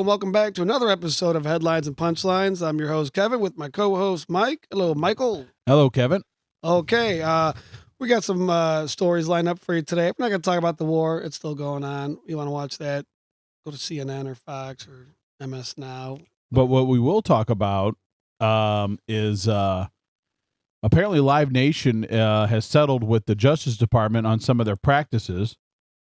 welcome back to another episode of Headlines and Punchlines. I'm your host, Kevin, with my co-host, Mike. Hello, Michael. Hello, Kevin. Okay, we got some stories lined up for you today. I'm not going to talk about the war. It's still going on. You want to watch that, go to CNN or Fox or MS Now. But what we will talk about is apparently Live Nation has settled with the Justice Department on some of their practices.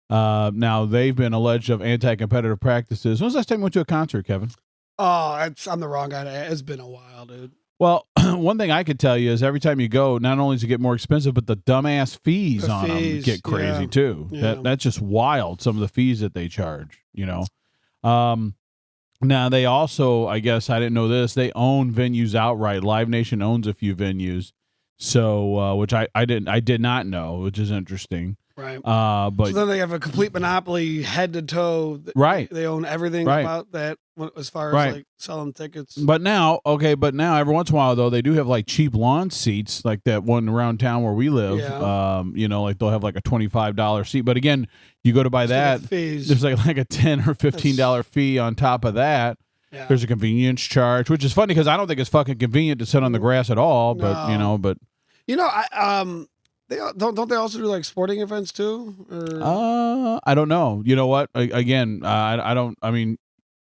Now, they've been alleged of anti-competitive practices. When was the last time you went to a concert, Kevin? Oh, I'm the wrong guy. It's been a while, dude. Well, one thing I could tell you is every time you go, not only does it get more expensive, but the dumbass fees on them get crazy too. Yeah. That's just wild, some of the fees that they charge, you know. Now, they also, I guess I didn't know this, they own venues outright. Live Nation owns a few venues, so which I did not know, which is interesting. Right. But so then they have a complete monopoly, head to toe. Right. They own everything about that as far as like selling tickets. But now every once in a while though, they do have like cheap lawn seats, like that one around town where we live. Yeah. You know, like they'll have like a $25 seat. But again, you go to buy that, there's like a $10 or $15 fee on top of that. Yeah. There's a convenience charge, which is funny because I don't think it's fucking convenient to sit on the grass at all. But don't they also do like sporting events too? Or? I don't know. You know what? Again, I don't. I mean,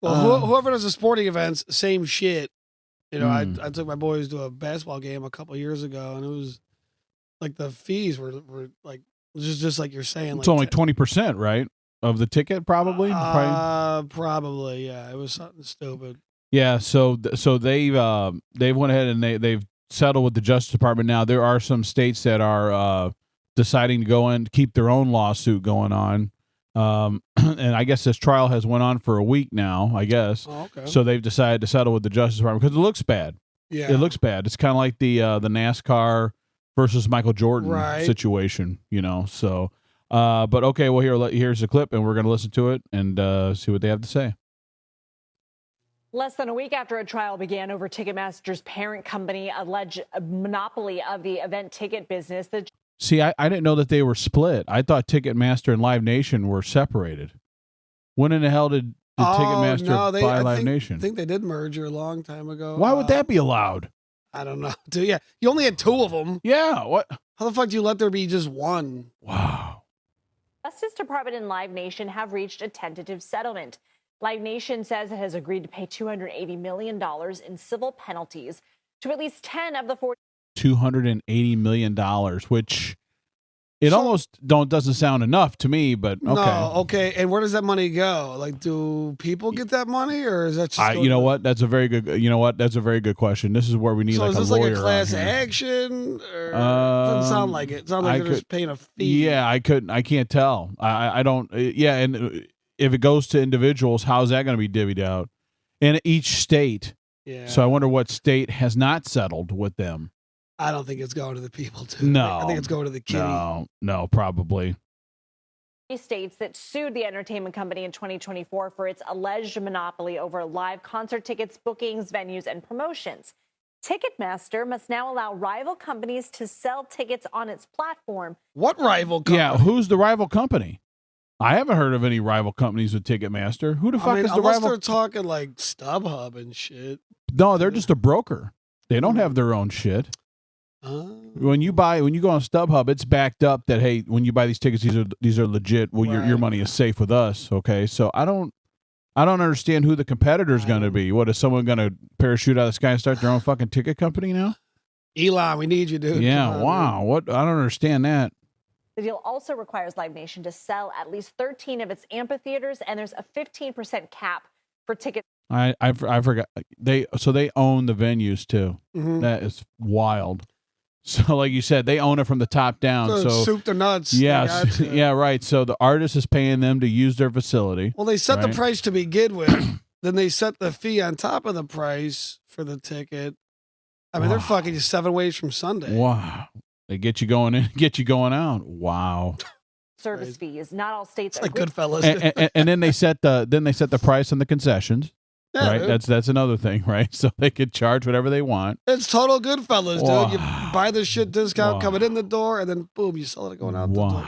whoever does the sporting events, same shit. You know, I took my boys to a basketball game a couple years ago, and it was like the fees were like just like you're saying. It's only 20%, right, of the ticket, probably. Probably, yeah. It was something stupid. Yeah. So they've went ahead and they've settle with the Justice Department now. There are some states that are deciding to go in to keep their own lawsuit going on. And I guess this trial has went on for a week now, I guess. Oh, okay. So they've decided to settle with the Justice Department because it looks bad. Yeah. It looks bad. It's kind of like the NASCAR versus Michael Jordan situation, you know. So but okay, well here's the clip and we're going to listen to it and see what they have to say. Less than a week after a trial began over Ticketmaster's parent company alleged monopoly of the event ticket business. See, I didn't know that they were split. I thought Ticketmaster and Live Nation were separated. When in the hell did Ticketmaster buy Live Nation? I think they did merge a long time ago. Why would that be allowed? I don't know. Dude, yeah, you only had two of them. Yeah, what? How the fuck do you let there be just one? Wow. Justice Department and Live Nation have reached a tentative settlement. Live Nation says it has agreed to pay $280 million in civil penalties to at least 10 of the 40. $280 million, which almost doesn't sound enough to me, but okay. No, okay. And where does that money go? Like, do people get that money, or is that just? You know what? That's a very good. You know what? That's a very good question. This is where we need so like is a this lawyer. like a class action? Or doesn't sound like it. It sounds like they're just paying a fee. Yeah, I can't tell. I don't. Yeah, and if it goes to individuals, how's that going to be divvied out? In each state. Yeah. So I wonder what state has not settled with them. I don't think it's going to the people, too. No. I think it's going to the kitty. No, probably. States that sued the entertainment company in 2024 for its alleged monopoly over live concert tickets, bookings, venues, and promotions. Ticketmaster must now allow rival companies to sell tickets on its platform. What rival company? Yeah, who's the rival company? I haven't heard of any rival companies with Ticketmaster. Who the fuck is the rival? Unless they're talking like StubHub and shit. No, they're just a broker. They don't have their own shit. When you go on StubHub, it's backed up that, hey, when you buy these tickets, these are legit. Well, your money is safe with us. Okay, so I don't understand who the competitor is going to be. What, is someone going to parachute out of the sky and start their own fucking ticket company now? Elon, we need you, dude. Yeah, wow. Dude. What? I don't understand that. The deal also requires Live Nation to sell at least 13 of its amphitheaters, and there's a 15% cap for tickets. I forgot. They own the venues too. Mm-hmm. That is wild. So, like you said, they own it from the top down. So soup to nuts. Yes, yeah, right. So the artist is paying them to use their facility. Well, they set the price to begin with. Then they set the fee on top of the price for the ticket. I mean, they're fucking you 7 ways from Sunday. Wow. They get you going in, get you going out. Wow. Service fees. Not all states. It's like Goodfellas. And then they set the price on the concessions. Yeah, right, dude. That's another thing, right? So they could charge whatever they want. It's total Goodfellas, dude. You buy the shit discount coming in the door, and then boom, you sell it going out the door.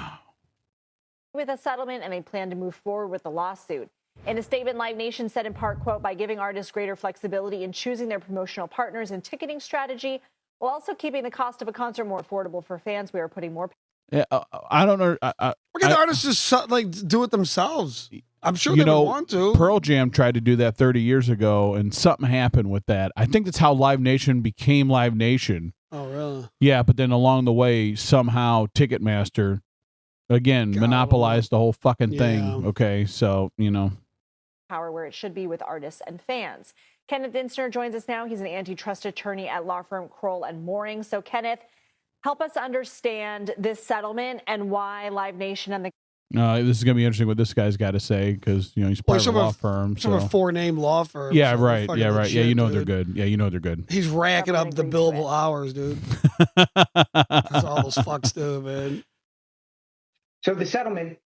With a settlement, and they plan to move forward with the lawsuit. In a statement, Live Nation said in part, quote, by giving artists greater flexibility in choosing their promotional partners and ticketing strategy, while also keeping the cost of a concert more affordable for fans, we are putting more. Yeah, I don't know. Why can't the artists just like do it themselves? I'm sure they would want to. Pearl Jam tried to do that 30 years ago, and something happened with that. I think that's how Live Nation became Live Nation. Oh, really? Yeah, but then along the way, somehow Ticketmaster, again, monopolized the whole fucking thing. Okay, so, Power where it should be with artists and fans. Kenneth Dinsner joins us now. He's an antitrust attorney at law firm Kroll and Mooring. So, Kenneth, help us understand this settlement and why Live Nation and the. This is going to be interesting what this guy's got to say because, he's part of a law firm. Some of a four-name law firm. Yeah, so right. Yeah, right. Yeah, they're good. Yeah, they're good. He's racking up the billable hours, dude. That's all those fucks do, man. So the settlement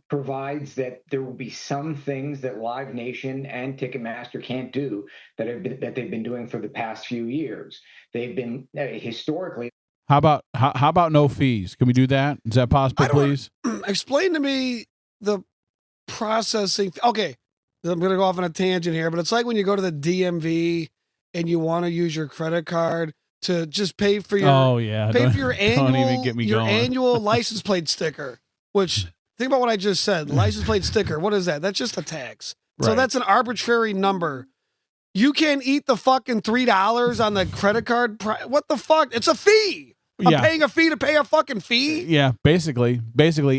provides that there will be some things that Live Nation and Ticketmaster can't do that they've been doing for the past few years. They've been historically. How about no fees? Can we do that? Is that possible, please? Explain to me the processing. Okay, I'm going to go off on a tangent here, but it's like when you go to the DMV and you want to use your credit card to just pay for your annual license plate sticker. Which, think about what I just said. License plate sticker. What is that? That's just a tax. Right. So that's an arbitrary number. You can't eat the fucking $3 on the credit card. What the fuck? It's a fee. I'm paying a fee to pay a fucking fee. Yeah, basically.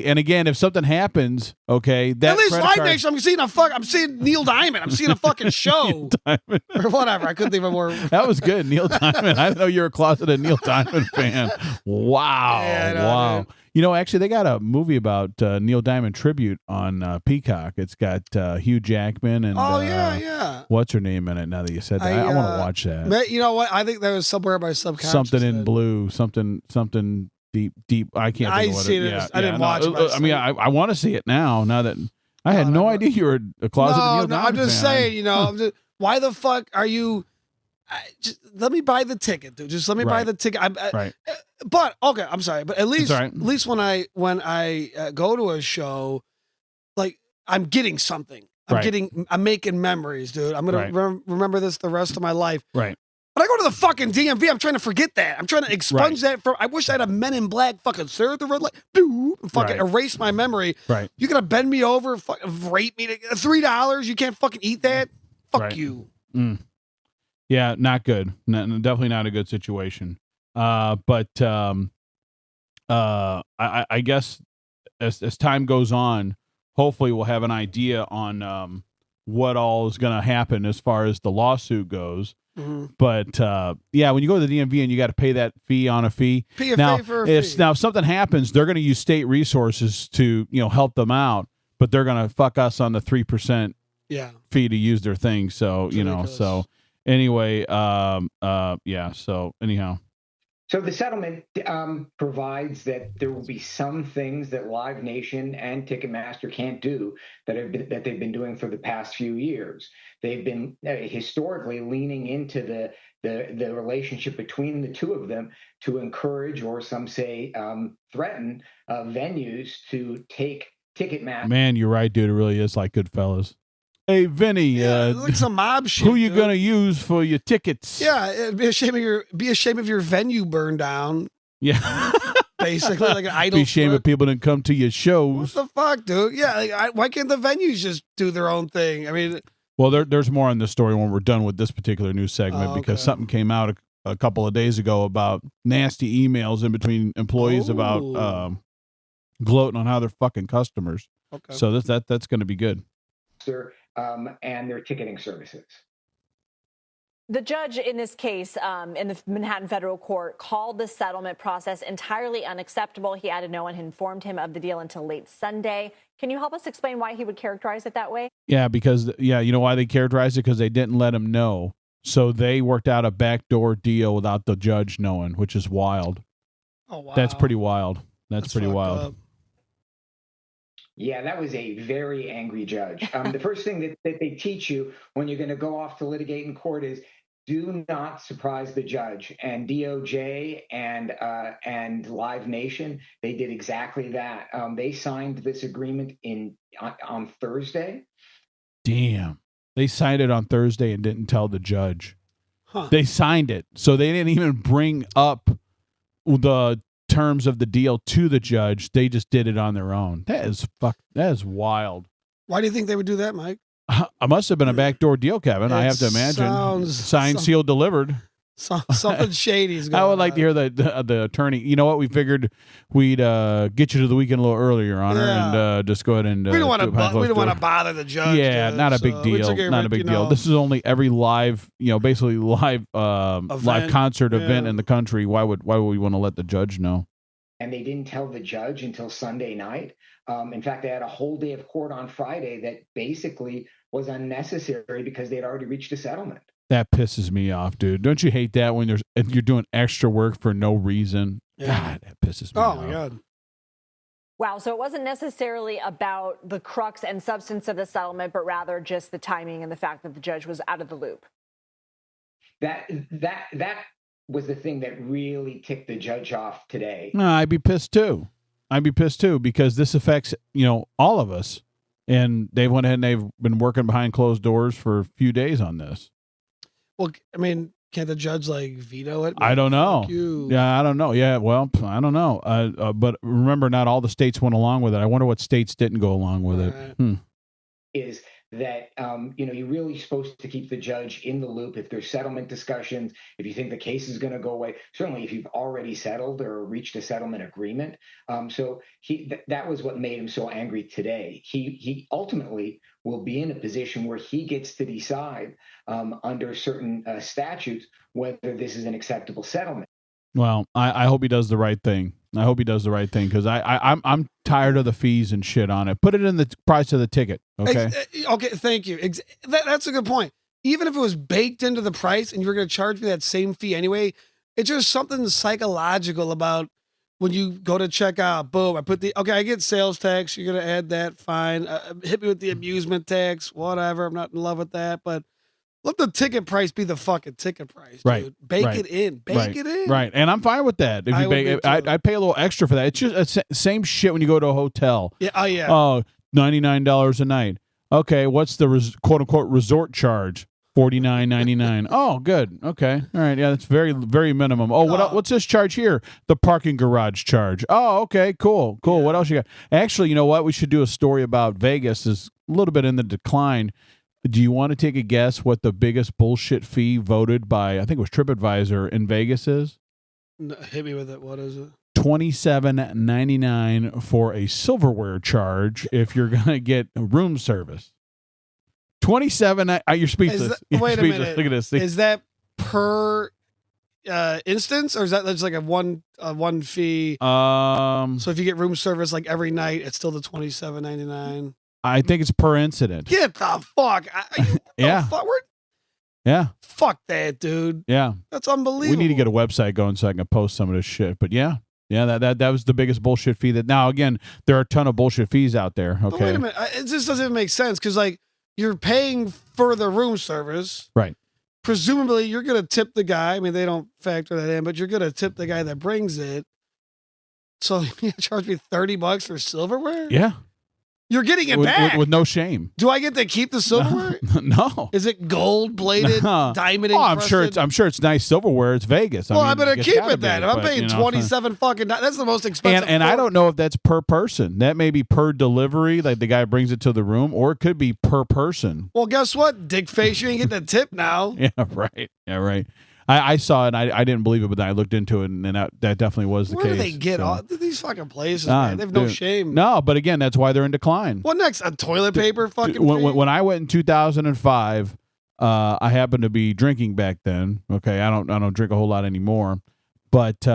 And again, if something happens, okay, that at least Live Nation, I'm seeing Neil Diamond. I'm seeing a fucking show or whatever. I couldn't think of more. That was good, Neil Diamond. I know you're a closeted Neil Diamond fan. Wow, wow. Dude. Actually, they got a movie about Neil Diamond tribute on Peacock. It's got Hugh Jackman and what's her name in it? Now that you said that, I want to watch that. You know what? I think that was somewhere by subconscious. Something in blue. Something deep. I can't. Think of what it is. I didn't watch it. I mean, I want to see it now. Now that I had no idea you were a closeted Neil Diamond I'm just fan. saying. Why the fuck are you? Just let me buy the ticket, dude. Just let me buy the ticket. Right. But okay, I'm sorry, but at least when I go to a show, like I'm getting something. I'm making memories, dude. I'm gonna remember this the rest of my life. Right. But I go to the fucking DMV. I'm trying to forget that. I'm trying to expunge that. I wish I had a Men in Black fucking sir the red light. Fucking erase my memory. Right. You gonna bend me over? Rape me to $3? You can't fucking eat that. Fuck you. Mm. Yeah, not good. Definitely not a good situation. But I guess as time goes on, hopefully we'll have an idea on what all is going to happen as far as the lawsuit goes. Mm-hmm. But when you go to the DMV and you got to pay that fee on a fee. Pay a fee for a fee. Now, if something happens, they're going to use state resources to help them out, but they're going to fuck us on the 3% fee to use their thing. So so. Anyway, so anyhow. So the settlement provides that there will be some things that Live Nation and Ticketmaster can't do that they've been doing for the past few years. They've been historically leaning into the relationship between the two of them to encourage, or some say threaten, venues to take Ticketmaster. Man, you're right, dude. It really is like Goodfellas. Hey, Vinny, like some mob shit. Who you gonna use for your tickets? Yeah, it'd be a shame of your venue burned down. Yeah, basically like an idol. Be a shame if people didn't come to your shows. What the fuck, dude? Yeah, why can't the venues just do their own thing? I mean, well, there's more on this story when we're done with this particular news segment because something came out a couple of days ago about nasty emails in between employees about gloating on how they're fucking customers. Okay, so that's going to be good. And their ticketing services. The judge in this case in the Manhattan federal court called the settlement process entirely unacceptable. He added no one had informed him of the deal until late Sunday. Can you help us explain why he would characterize it that way? Yeah, because, you know why they characterized it? Because they didn't let him know. So they worked out a backdoor deal without the judge knowing, which is wild. Oh, wow. That's pretty wild. That's pretty wild. Up. Yeah, that was a very angry judge. The first thing that they teach you when you're going to go off to litigate in court is do not surprise the judge. And DOJ and Live Nation, they did exactly that. They signed this agreement on Thursday. Damn. They signed it on Thursday and didn't tell the judge. Huh. They signed it, so they didn't even bring up the terms of the deal to the judge. They just did it on their own. That is wild. Why do you think they would do that, Mike? I must have been a backdoor deal, Kevin. I have to imagine. Signed, sealed, delivered. Something shady's going on. I would like to hear the attorney. You know what? We figured we'd get you to the weekend a little earlier, Your Honor, and just go ahead and. We don't want to bother the judge. Yeah, not a big deal. Not a big deal. This is only every live, basically live concert event in the country. Why would we want to let the judge know? And they didn't tell the judge until Sunday night. In fact, they had a whole day of court on Friday that basically was unnecessary because they had already reached a settlement. That pisses me off, dude. Don't you hate that when you're doing extra work for no reason? Yeah. God, that pisses me off. Oh, my God. Wow, so it wasn't necessarily about the crux and substance of the settlement, but rather just the timing and the fact that the judge was out of the loop. That was the thing that really ticked the judge off today. No, I'd be pissed too. Because this affects, all of us. And they went ahead and they've been working behind closed doors for a few days on this. Well, I mean, can't the judge veto it? I don't know. Yeah, I don't know. Yeah, well, I don't know. But remember, not all the states went along with it. I wonder what states didn't go along with it. Is that you're really supposed to keep the judge in the loop if there's settlement discussions, if you think the case is going to go away, certainly if you've already settled or reached a settlement agreement. So that was what made him so angry today. He ultimately will be in a position where he gets to decide under certain statutes whether this is an acceptable settlement. Well, I hope he does the right thing. Because I'm tired of the fees and shit on it. Put it in the price of the ticket. Okay. Okay. Thank you. That's a good point. Even if it was baked into the price and you were going to charge me that same fee anyway, it's just something psychological about when you go to check out. Boom. I get sales tax. You're going to add that. Fine. Hit me with the amusement tax. Whatever. I'm not in love with that, but let the ticket price be the fucking ticket price, right? Dude. Bake it in. Bake it in. Right. And I'm fine with that. If you bake, I pay a little extra for that. It's just same shit when you go to a hotel. Yeah. Oh, yeah. Oh, $99 a night. Okay. What's the quote unquote resort charge? $49.99. Oh, good. Okay. All right. Yeah, that's very, very minimum. Oh, what's this charge here? The parking garage charge. Oh, okay. Cool. Yeah. What else you got? Actually, you know what? We should do a story about Vegas. Is a little bit in the decline. Do you want to take a guess what the biggest bullshit fee voted by, I think it was TripAdvisor in Vegas is? No, hit me with it. What is it? $27.99 for a silverware charge if you're going to get room service. 27. You're speechless. Wait a minute. Look at this. Is that per instance, or is that just like a one fee? So if you get room service every night, it's still the $27.99. I think it's per incident. Get the fuck. Yeah. Yeah. Fuck that, dude. Yeah. That's unbelievable. We need to get a website going so I can post some of this shit. But yeah, that was the biggest bullshit fee. Now again, there are a ton of bullshit fees out there. Okay. But wait a minute. It just doesn't even make sense because you're paying for the room service, right? Presumably, you're gonna tip the guy. I mean, they don't factor that in, but you're gonna tip the guy that brings it. So you charge me $30 for silverware? Yeah. You're getting it back with no shame. Do I get to keep the silverware? No. Is it gold plated, diamond? Oh, I'm sure it's nice silverware. It's Vegas. I better keep it then. If I'm paying 27 fucking, that's the most expensive. And I don't know if that's per person. That may be per delivery, like the guy brings it to the room, or it could be per person. Well, guess what, dick face, you ain't getting a tip now. Yeah, right. Yeah, right. I saw it, and I didn't believe it, but then I looked into it, and that definitely was the case. Where do they get all these fucking places, man? They have no shame. No, but again, that's why they're in decline. What next? A toilet paper fucking when I went in 2005, I happened to be drinking back then. Okay, I don't drink a whole lot anymore, but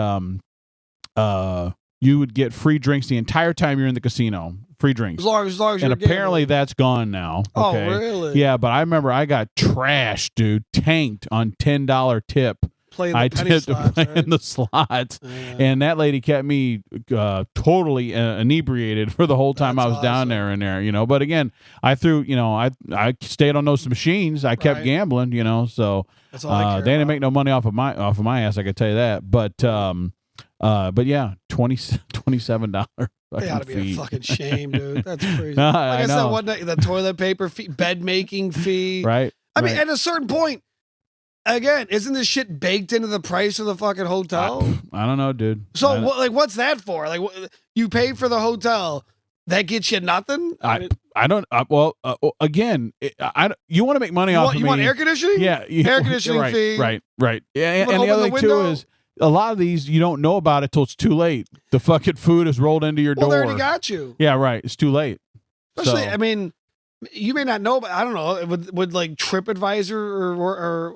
you would get free drinks the entire time you're in the casino. Free drinks. As long as and apparently that's gone now. Okay? Oh, really? Yeah, but I remember I got trashed, dude. Tanked on $10 tip. I tipped to play in the slots. Yeah. And that lady kept me totally inebriated for the whole time I was down there and there, But again, I threw, I stayed on those machines. I kept gambling, so that's all I care they didn't about. make no money off of my ass, I could tell you that. But But yeah, $27 They ought to be fee. a fucking shame, dude. That's crazy. I I said, know. what the toilet paper fee, bed making fee. Right. I mean, at a certain point, again, isn't this shit baked into the price of the fucking hotel? I don't know, dude. So, what's that for? Like, you paid for the hotel, that gets you nothing? I don't. Again, you want to make money off of me? You want air conditioning? Yeah, air conditioning fee. Right. Yeah, and the other thing too is a lot of these you don't know about it till it's too late. The fucking food is rolled into your door. They already got you. Yeah, right. It's too late. Especially, I mean, you may not know, but I don't know. Would like TripAdvisor or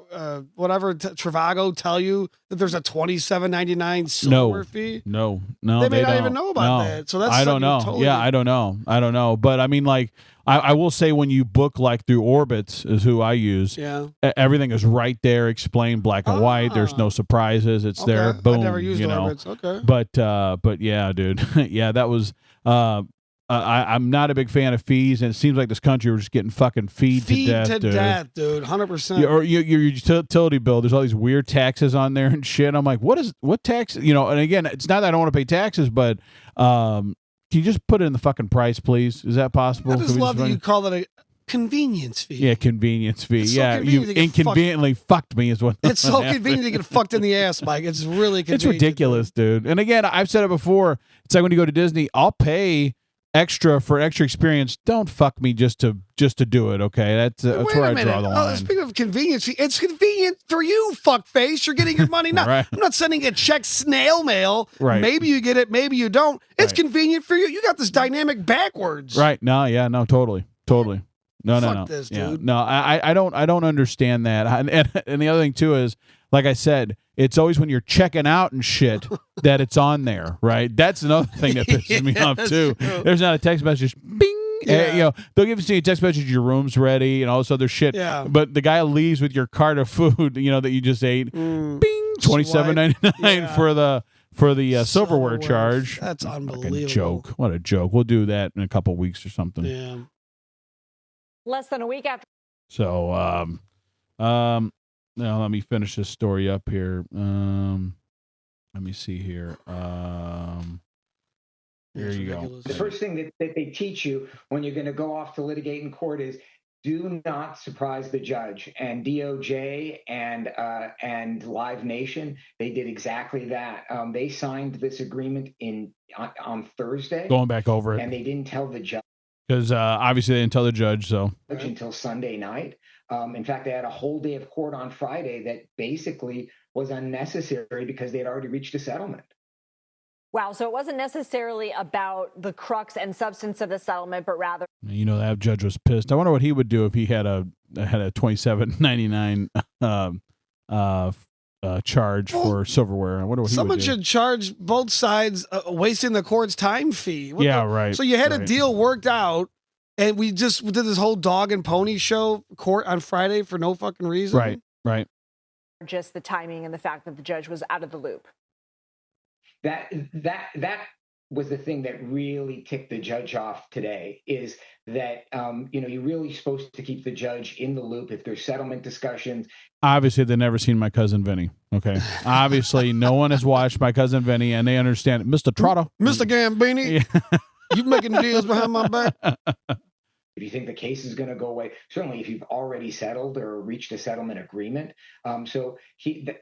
whatever Trivago tell you that there's a $27.99 silver fee? No, they may not even know about that. So that's I don't know. Totally I don't know. But I mean, like, I will say when you book like through Orbitz is who I use. Yeah, everything is right there, explained black and white. There's no surprises. It's there. Boom. I never used Orbitz. Okay. But yeah, dude. Yeah, that was. I'm not a big fan of fees, and it seems like this country we're just getting fucking feed to death, dude. 100%. Or your utility bill. There's all these weird taxes on there and shit. I'm like, what tax? And again, it's not that I don't want to pay taxes, but can you just put it in the fucking price, please? Is that possible? I just love that you call that a convenience fee. Yeah, convenience fee. It's yeah, so you inconveniently fucked me is what. It's so convenient to get fucked in the ass, Mike. It's really convenient. It's ridiculous, dude. And again, I've said it before. It's like when you go to Disney, I'll pay extra for extra experience. Don't fuck me just to do it. Okay, that's where I draw the line. Speaking of convenience, it's convenient for you, fuckface. You're getting your money now. Right. I'm not sending a check snail mail. Right. Maybe you get it, maybe you don't. It's convenient for you. You got this dynamic backwards. Right. No. Yeah. No. Totally. No. Fuck this, dude. Yeah. No. I don't understand that. And the other thing too is, like I said, it's always when you're checking out and shit that it's on there, right? That's another thing that pisses me off too. True. There's not a text message, bing. Yeah. They'll give you a text message, your room's ready, and all this other shit. Yeah. But the guy leaves with your cart of food, that you just ate. Bing, $27.99 for the silverware charge. That's unbelievable. Fucking joke. What a joke. We'll do that in a couple weeks or something. Yeah. Less than a week after. So, now let me finish this story up here. Let me see here. Here you go. The first thing that they teach you when you're going to go off to litigate in court is do not surprise the judge. And DOJ and Live Nation, they did exactly that. They signed this agreement on Thursday. Going back over it. And they didn't tell the judge. Because obviously they didn't tell the judge, so. Until Sunday night. In fact, they had a whole day of court on Friday that basically was unnecessary because they had already reached a settlement. Wow, so it wasn't necessarily about the crux and substance of the settlement, but rather. That judge was pissed. I wonder what he would do if he had a $27.99 charge for silverware. I wonder what he would do. Someone should charge both sides wasting the court's time fee. Right. So you had a deal worked out, and we just did this whole dog and pony show court on Friday for no fucking reason. Right. Just the timing and the fact that the judge was out of the loop. That was the thing that really ticked the judge off today, is that you're really supposed to keep the judge in the loop if there's settlement discussions. Obviously, they've never seen My Cousin Vinny. Okay. Obviously, no one has watched My Cousin Vinny, and they understand it. Mr. Trotter. Mr. Gambini. Yeah. You making deals behind my back. If you think the case is going to go away, certainly if you've already settled or reached a settlement agreement. So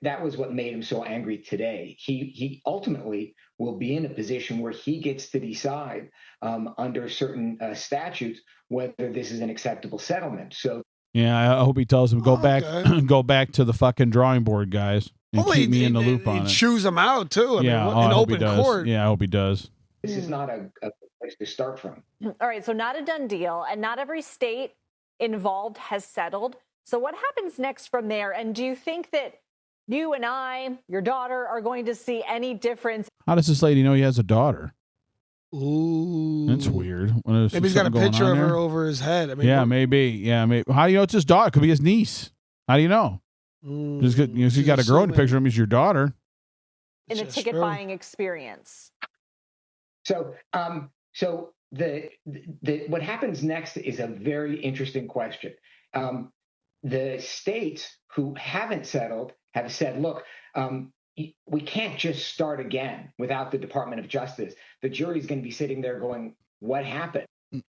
that was what made him so angry today. He ultimately will be in a position where he gets to decide under certain statutes whether this is an acceptable settlement. So yeah, I hope he tells him go back to the fucking drawing board, guys, and keep me in the loop on it. Choose them out too. In open court. Yeah, I hope he does. This is not a place to start from. All right, so not a done deal, and not every state involved has settled. So what happens next from there? And do you think that you and I, your daughter, are going to see any difference? How does this lady know he has a daughter? Ooh, that's weird. Maybe he's got a picture of her over his head. I mean, maybe. How do you know it's his daughter? It could be his niece. How do you know? Just you got a girl in the picture of him as your daughter. In the ticket buying experience. So the what happens next is a very interesting question. The states who haven't settled have said, look, we can't just start again without the Department of Justice. The jury's going to be sitting there going, what happened?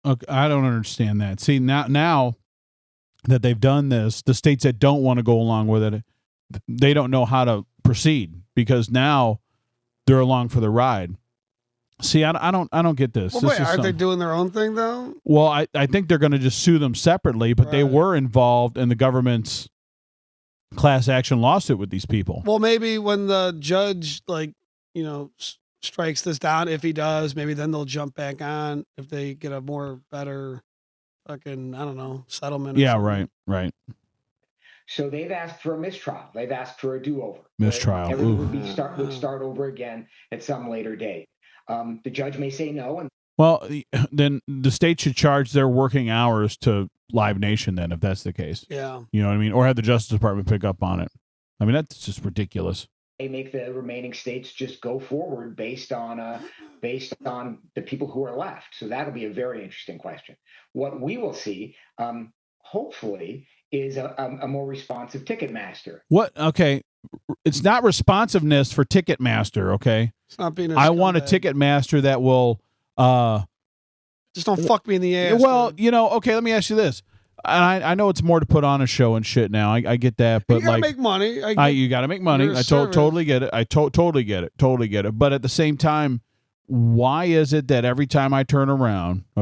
Okay, I don't understand that. See, now that they've done this, the states that don't want to go along with it, they don't know how to proceed because now they're along for the ride. See, I don't get this. Well, wait, aren't they doing their own thing though? Well, I think they're going to just sue them separately, but they were involved in the government's class action lawsuit with these people. Well, maybe when the judge, strikes this down, if he does, maybe then they'll jump back on if they get a more better fucking, I don't know, settlement. Yeah, right. So they've asked for a mistrial. They've asked for a do-over. Mistrial. Everything would start over again at some later date. The judge may say no. And well, then the state should charge their working hours to Live Nation then, if that's the case. Yeah. You know what I mean? Or have the Justice Department pick up on it. I mean, that's just ridiculous. They make the remaining states just go forward based on the people who are left. So that'll be a very interesting question. What we will see, hopefully, is a more responsive Ticketmaster. What? Okay. It's not responsiveness for Ticketmaster, okay? It's not being I want a Ticketmaster that will just don't fuck me in the ass. Well, dude. Okay, let me ask you this. And I know it's more to put on a show and shit now. I get that, but you gotta make money. You got to make money. I totally get it. I totally get it. But at the same time, why is it that every time I turn around, I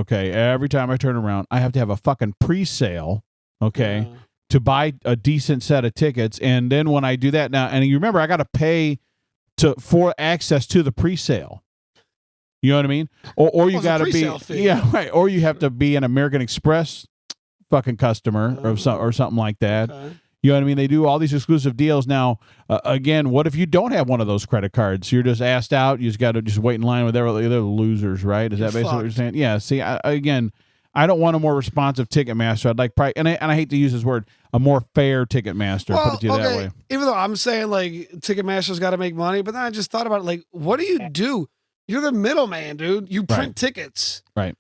have to have a fucking pre-sale, to buy a decent set of tickets, and then when I do that now, and you remember I got to pay for access to the pre-sale. You know what I mean? Or you got to be right, or you have to be an American Express fucking customer or something like that. Okay. You know what I mean? They do all these exclusive deals now. Again, what if you don't have one of those credit cards? You're just asked out. You just got to just wait in line with other losers, right? Is that basically what you're saying? Yeah. See, I don't want a more responsive Ticketmaster. I'd like and I hate to use this word, a more fair Ticketmaster. Well, put it to you that way. Even though I'm saying like Ticketmaster's got to make money, but then I just thought about it, like, what do you do? You're the middleman, dude. You print tickets. Right.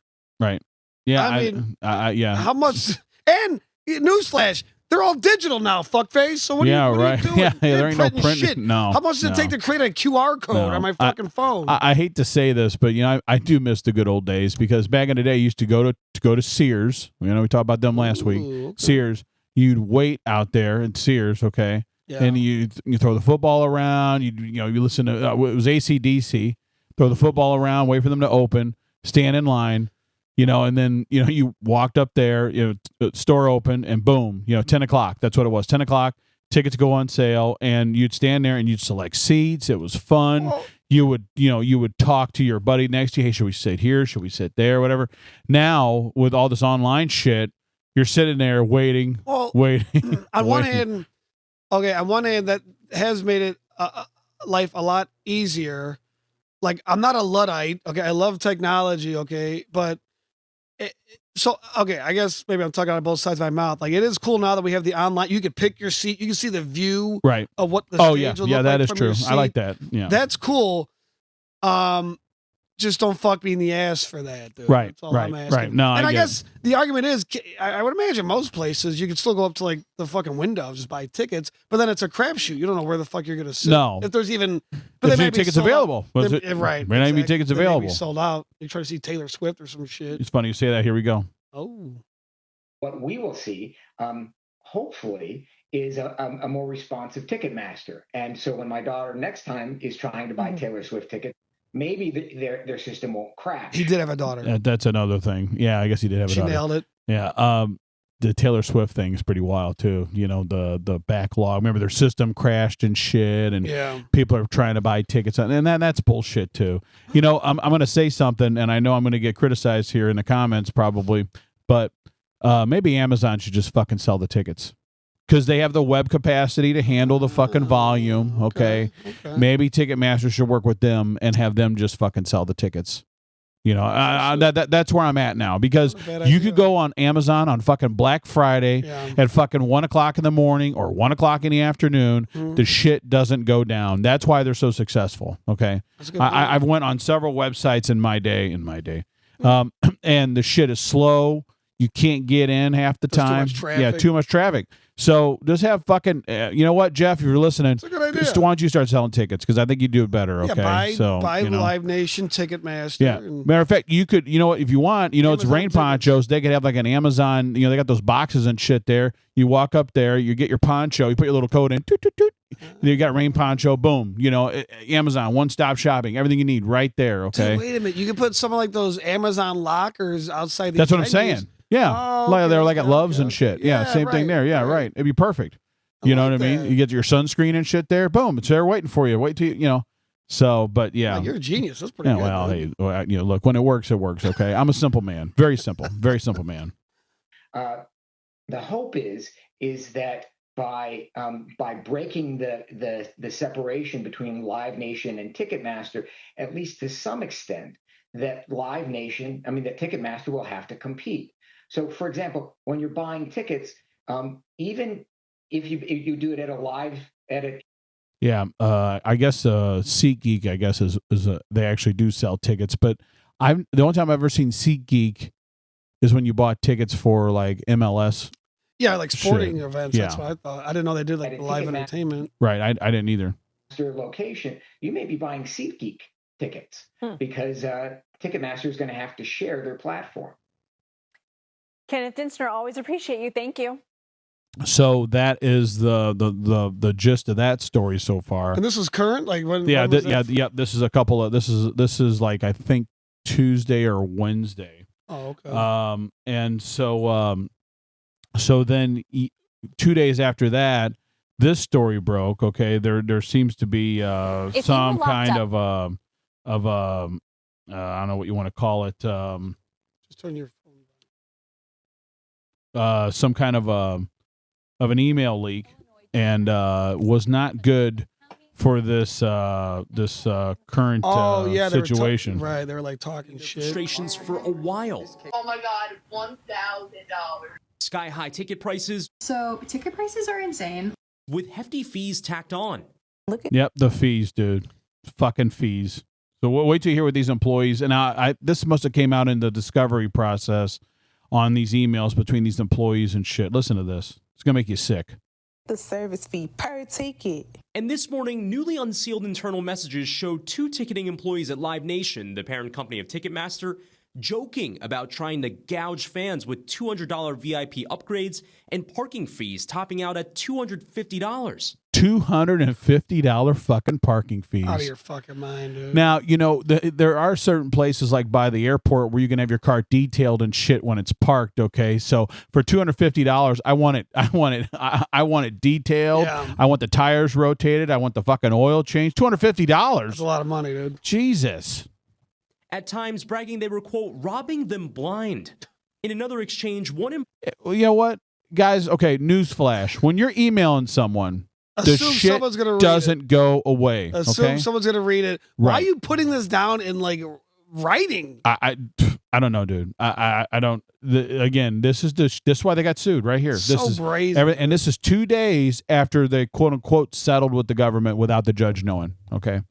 Yeah. I mean, yeah. How much? And newsflash, they're all digital now, fuckface. So what are you doing? Yeah, there ain't no printing. Shit. No. How much does it take to create a QR code on my fucking phone? I hate to say this, but I do miss the good old days because back in the day, you used to go to Sears. We talked about them last week. Okay. Sears. You'd wait out there at Sears, okay, and you throw the football around. You listen to it was AC/DC. Throw the football around, wait for them to open, stand in line. And then, you walked up there, store open, and boom, 10 o'clock. That's what it was. 10 o'clock, tickets go on sale, and you'd stand there and you'd select seats. It was fun. Well, you would talk to your buddy next to you. Hey, should we sit here? Should we sit there? Whatever. Now, with all this online shit, you're sitting there waiting. On one hand, that has made it life a lot easier. Like, I'm not a Luddite. Okay. I love technology. Okay. But I guess maybe I'm talking out of both sides of my mouth. Like, it is cool now that we have the online. You can pick your seat. You can see the view of what the stage will look that like is true. I like that. Yeah, that's cool. Just don't fuck me in the ass for that, dude. Right, that's all I'm asking. Right. No, and I guess the argument is, I would imagine most places you could still go up to like the fucking window, just buy tickets, but then it's a crapshoot. You don't know where the fuck you're gonna sit. No, if there's even, but there may be tickets available. Right, may not be tickets available. May be sold out. You try to see Taylor Swift or some shit. It's funny you say that. Here we go. Oh, what we will see, hopefully, is a more responsive Ticketmaster. And so when my daughter next time is trying to buy Taylor Swift tickets, maybe their system won't crash. He did have a daughter. That's another thing. Yeah, I guess he did have a daughter. She nailed it. Yeah. The Taylor Swift thing is pretty wild too. The backlog. Remember their system crashed and shit, and people are trying to buy tickets, and that's bullshit too. I'm going to say something, and I know I'm going to get criticized here in the comments probably, but maybe Amazon should just fucking sell the tickets. Because they have the web capacity to handle the fucking volume, okay? Maybe Ticketmaster should work with them and have them just fucking sell the tickets. That's where I'm at now. Because you could go on Amazon on fucking Black Friday at fucking 1 o'clock in the morning or 1 o'clock in the afternoon. The shit doesn't go down. That's why they're so successful, okay? I've went on several websites in my day, and the shit is slow. You can't get in half the There's too time. much traffic. Yeah, too much traffic. So just have fucking. You know what, Jeff? If you're listening, It's a good idea. just why don't you start selling tickets? Because I think you do it better. Okay, Yeah, buy you know. Live Nation, Ticketmaster. Yeah. And Matter of fact, you could. You know what? If you want, it's Amazon rain tickets. ponchos. They could have like an Amazon. They got those boxes and shit there. You walk up there, you get your poncho, you put your little code in, toot, toot, toot. And you got rain poncho. Boom. Amazon, one-stop shopping, everything you need right there. Okay. Dude, wait a minute. You can put some of like those Amazon lockers outside the. That's what I'm saying. Yeah. Oh, They're like at Love's okay, and shit. okay. Yeah, same thing there. Yeah, right. It'd be perfect. You know like what I mean? that. You get your sunscreen and shit there. Boom. It's there waiting for you. Wait till So, but yeah. You're a genius. That's pretty Yeah, good. well, dude. hey, look, when it works, okay? I'm a simple man. Very simple man. The hope is that by breaking the separation between Live Nation and Ticketmaster, at least to some extent, that that Ticketmaster will have to compete. So, for example, when you're buying tickets, even if you do it at a Yeah, I guess SeatGeek, I guess is they actually do sell tickets, but the only time I've ever seen SeatGeek is when you bought tickets for like MLS. Yeah, like sporting Shit. events. Yeah. That's what I thought. I didn't know they did like At a live Ticketmaster- entertainment. Right, I didn't either. location, you may be buying SeatGeek tickets because Ticketmaster is going to have to share their platform. Kenneth Dinsner, always appreciate you. Thank you. So that is the gist of that story so far. And this is current, like when? Yeah, when was that? This is a couple of this is like I think Tuesday or Wednesday. Oh, okay. And so then 2 days after that, this story broke. Okay, there seems to be some kind of I don't know what you want to call it. Just turn your phone. Some kind of an email leak, and was not good for this current situation. Right, they were like talking shit. Registrations for a while. Oh my God, $1,000. Sky high ticket prices So ticket prices are insane. with hefty fees tacked on. Yep, the fees, dude. Fucking fees. So wait till you hear what these employees, and this must have came out in the discovery process on these emails between these employees and shit. Listen to this. It's going to make you sick. The service fee per ticket. And this morning, newly unsealed internal messages showed two ticketing employees at Live Nation, the parent company of Ticketmaster, joking about trying to gouge fans with $200 VIP upgrades and parking fees topping out at $250. $250 fucking parking fees. Out of your fucking mind, dude. Now, there are certain places like by the airport where you can have your car detailed and shit when it's parked, okay? So for $250, I want it detailed. Yeah. I want the tires rotated. I want the fucking oil changed. $250. That's a lot of money, dude. Jesus. At times, bragging they were, quote, robbing them blind. In another exchange, one You know what? Guys, okay, newsflash. When you're emailing someone, the Assume shit someone's gonna read doesn't go away. Assume Okay? someone's gonna read it. Why Right. are you putting this down in like writing? I don't know, dude. I don't. Again, this is why they got sued right here. So This is brazen. and this is 2 days after they quote unquote settled with the government without the judge knowing. Okay,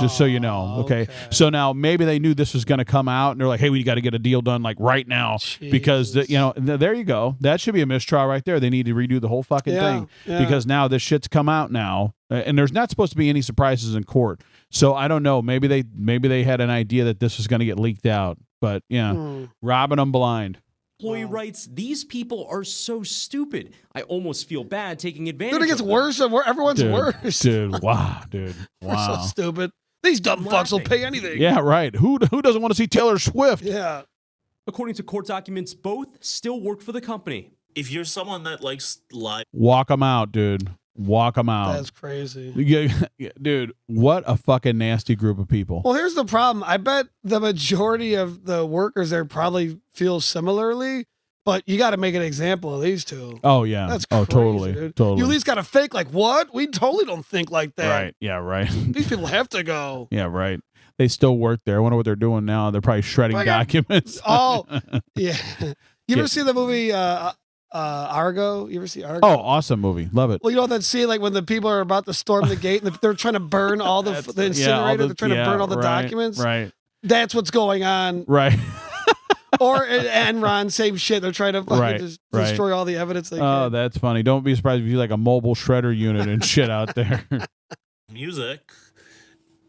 just so you know. Okay, so now maybe they knew this was going to come out, and they're like, "Hey, we got to get a deal done like right now," because there you go. That should be a mistrial right there. They need to redo the whole fucking thing because now this shit's come out now, and there's not supposed to be any surprises in court. So I don't know. Maybe they had an idea that this was going to get leaked out, but robbing them blind. employee writes, these people are so stupid. I almost feel bad taking advantage Dude, it gets of them. worse and worse. Everyone's worse. Dude. Wow, dude. We're Wow. so stupid. These dumb fucks will pay anything. Yeah, right. Who doesn't want to see Taylor Swift? Yeah. According to court documents, both still work for the company. If you're someone that likes live, Walk them out, dude. Walk them out. That's crazy. Yeah, dude, what a fucking nasty group of people. Well, here's the problem. I bet the majority of the workers there probably feel similarly, but you got to make an example of these two. Oh, yeah. That's oh, crazy, totally. dude. Totally. You at least got to fake like, what? We totally don't think like that. Right. Yeah, right. These people have to go. Yeah, right. They still work there. I wonder what they're doing now. They're probably shredding documents. Oh, yeah. You ever see the movie Argo? You ever see Argo? Oh, awesome movie. Love it. Well, you know that scene, like when the people are about to storm the gate and they're trying to burn all the incinerator, they're trying to burn all the documents. Right. That's what's going on. Right. Or Enron, same shit. They're trying to fucking just destroy all the evidence they Oh, can. that's funny. Don't be surprised if you like a mobile shredder unit and shit out there. Music,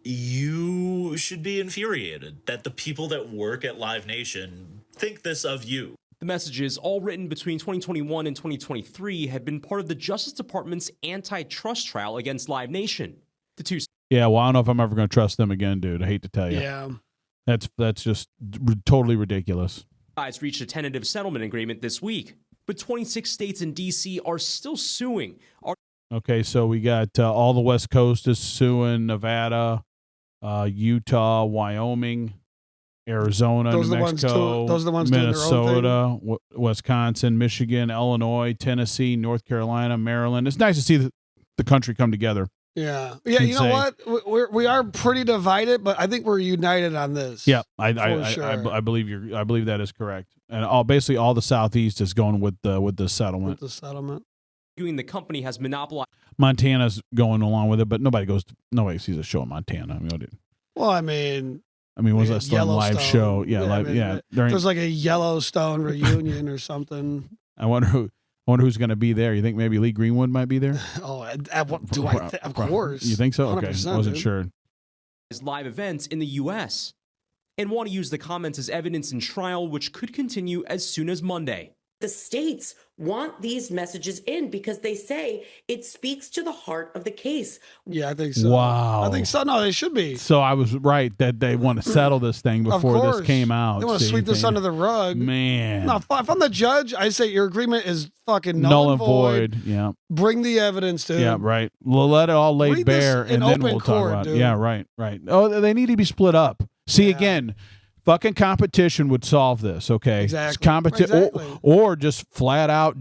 you should be infuriated that the people that work at Live Nation think this of you. The messages, all written between 2021 and 2023, had been part of the Justice Department's antitrust trial against Live Nation. The two Yeah, well, I don't know if I'm ever going to trust them again, dude. I hate to tell you. Yeah. That's just totally ridiculous. sides reached a tentative settlement agreement this week, but 26 states and D.C. are still suing. Okay, so we got all the West Coast is suing, Nevada, Utah, Wyoming, Arizona, Those New are the ones Mexico, those are the ones doing their own Minnesota, Wisconsin, Michigan, Illinois, Tennessee, North Carolina, Maryland. It's nice to see the country come together. Yeah. Yeah, you know what? We are pretty divided, but I think we're united on this. Yeah, I believe that is correct. And basically all the Southeast is going with the settlement. With the settlement. The company has monopolized. Montana's going along with it, but nobody sees a show in Montana. I mean, was that still a live show? Yeah, live. There's like a Yellowstone reunion or something. I wonder who's going to be there. You think maybe Lee Greenwood might be there? Of course. You think so? Okay, wasn't sure. Live events in the U.S. and want to use the comments as evidence in trial, which could continue as soon as Monday. The states want these messages in because they say it speaks to the heart of the case. Yeah, I think so. Wow. I think so. No, they should be. So I was right that they want to settle this thing before this came out. They want to sweep this under the rug. Man. No, if I'm the judge, I say your agreement is fucking null and void. Yeah. Bring the evidence, dude. Yeah, right. We'll let it all lay bare and then we'll talk about it. Yeah, right. Oh, they need to be split up. See, again, fucking competition would solve this, okay? Exactly. Or just flat out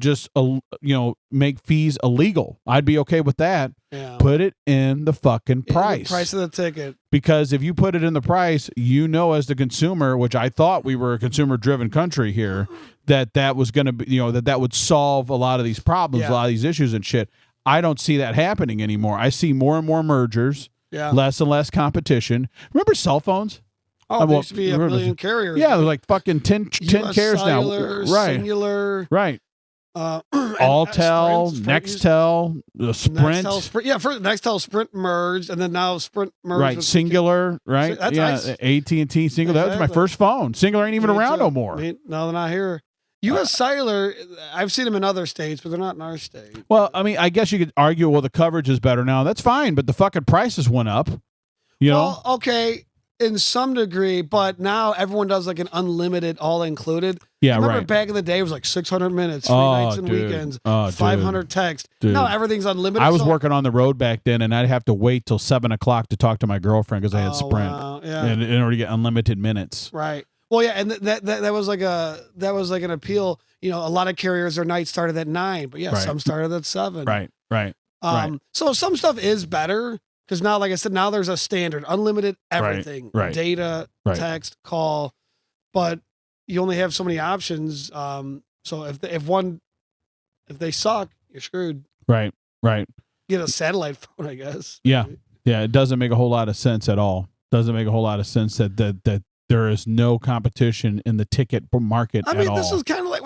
make fees illegal. I'd be okay with that. Yeah. Put it in the fucking price. The price of the ticket. Because if you put it in the price, as the consumer, which I thought we were a consumer-driven country here, that was going to be, that would solve a lot of these problems, a lot of these issues and shit. I don't see that happening anymore. I see more and more mergers, less and less competition. Remember cell phones? Oh, there used to be a million carriers. Yeah, there's like fucking 10 carriers now. Right. Singular. Right. Alltel, Nextel, Sprint. Nextel, Sprint merged, and then now Sprint merged. Right, with Singular, right? That's nice. AT&T Singular. That was my first phone. Singular ain't even around no more. No, they're not here. U.S. Cellular, I've seen them in other states, but they're not in our state. Well, I mean, I guess you could argue, well, the coverage is better now. That's fine, but the fucking prices went up. Well, okay, in some degree, but now everyone does like an unlimited, all-included. Yeah, remember back in the day, it was like 600 minutes, 3 nights and weekends, 500 text. Now everything's unlimited. I was working on the road back then, and I'd have to wait till 7 o'clock to talk to my girlfriend because I had Sprint, in order to get unlimited minutes. Right. Well, yeah, and that was like an appeal. A lot of carriers, their night started at 9, but some started at 7. Right. So some stuff is better because now, like I said, now there's a standard, unlimited everything, data, text, call, but you only have so many options. So if they suck, you're screwed. Right. Get a satellite phone, I guess. Yeah. It doesn't make a whole lot of sense at all. Doesn't make a whole lot of sense that there is no competition in the ticket market at all. This is kind of like,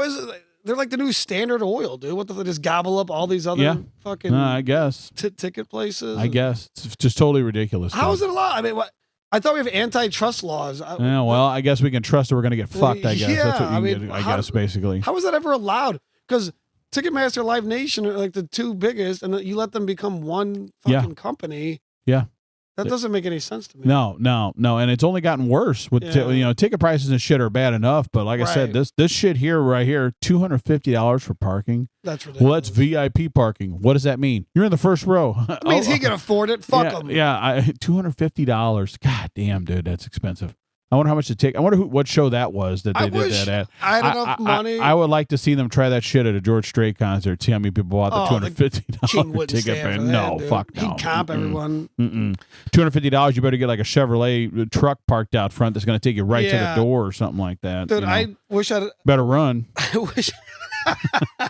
they're like the new Standard Oil, dude. What the, they just gobble up all these other fucking I guess ticket places. I guess it's just totally ridiculous. How is it allowed? I mean, what? I thought we have antitrust laws. I guess we can trust that we're going to get fucked. I guess that's what you get. I guess basically. How is that ever allowed? Because Ticketmaster, Live Nation are like the two biggest, and you let them become one fucking company. Yeah. That doesn't make any sense to me. No, and it's only gotten worse with ticket prices and shit are bad enough. But like I said, this shit here, $250 for parking. That's ridiculous. Well, that's VIP parking. What does that mean? You're in the first row. It means he can afford it. Fuck him. Yeah, $250. God damn, dude, that's expensive. I wonder how much it take. I wonder what show that was that they did that at. I had enough money. I would like to see them try that shit at a George Strait concert. See how many people bought the $250 ticket. No, fuck no. He'd comp everyone. $250. You better get like a Chevrolet truck parked out front that's going to take you right to the door or something like that. Dude, I wish I'd better run. I wish.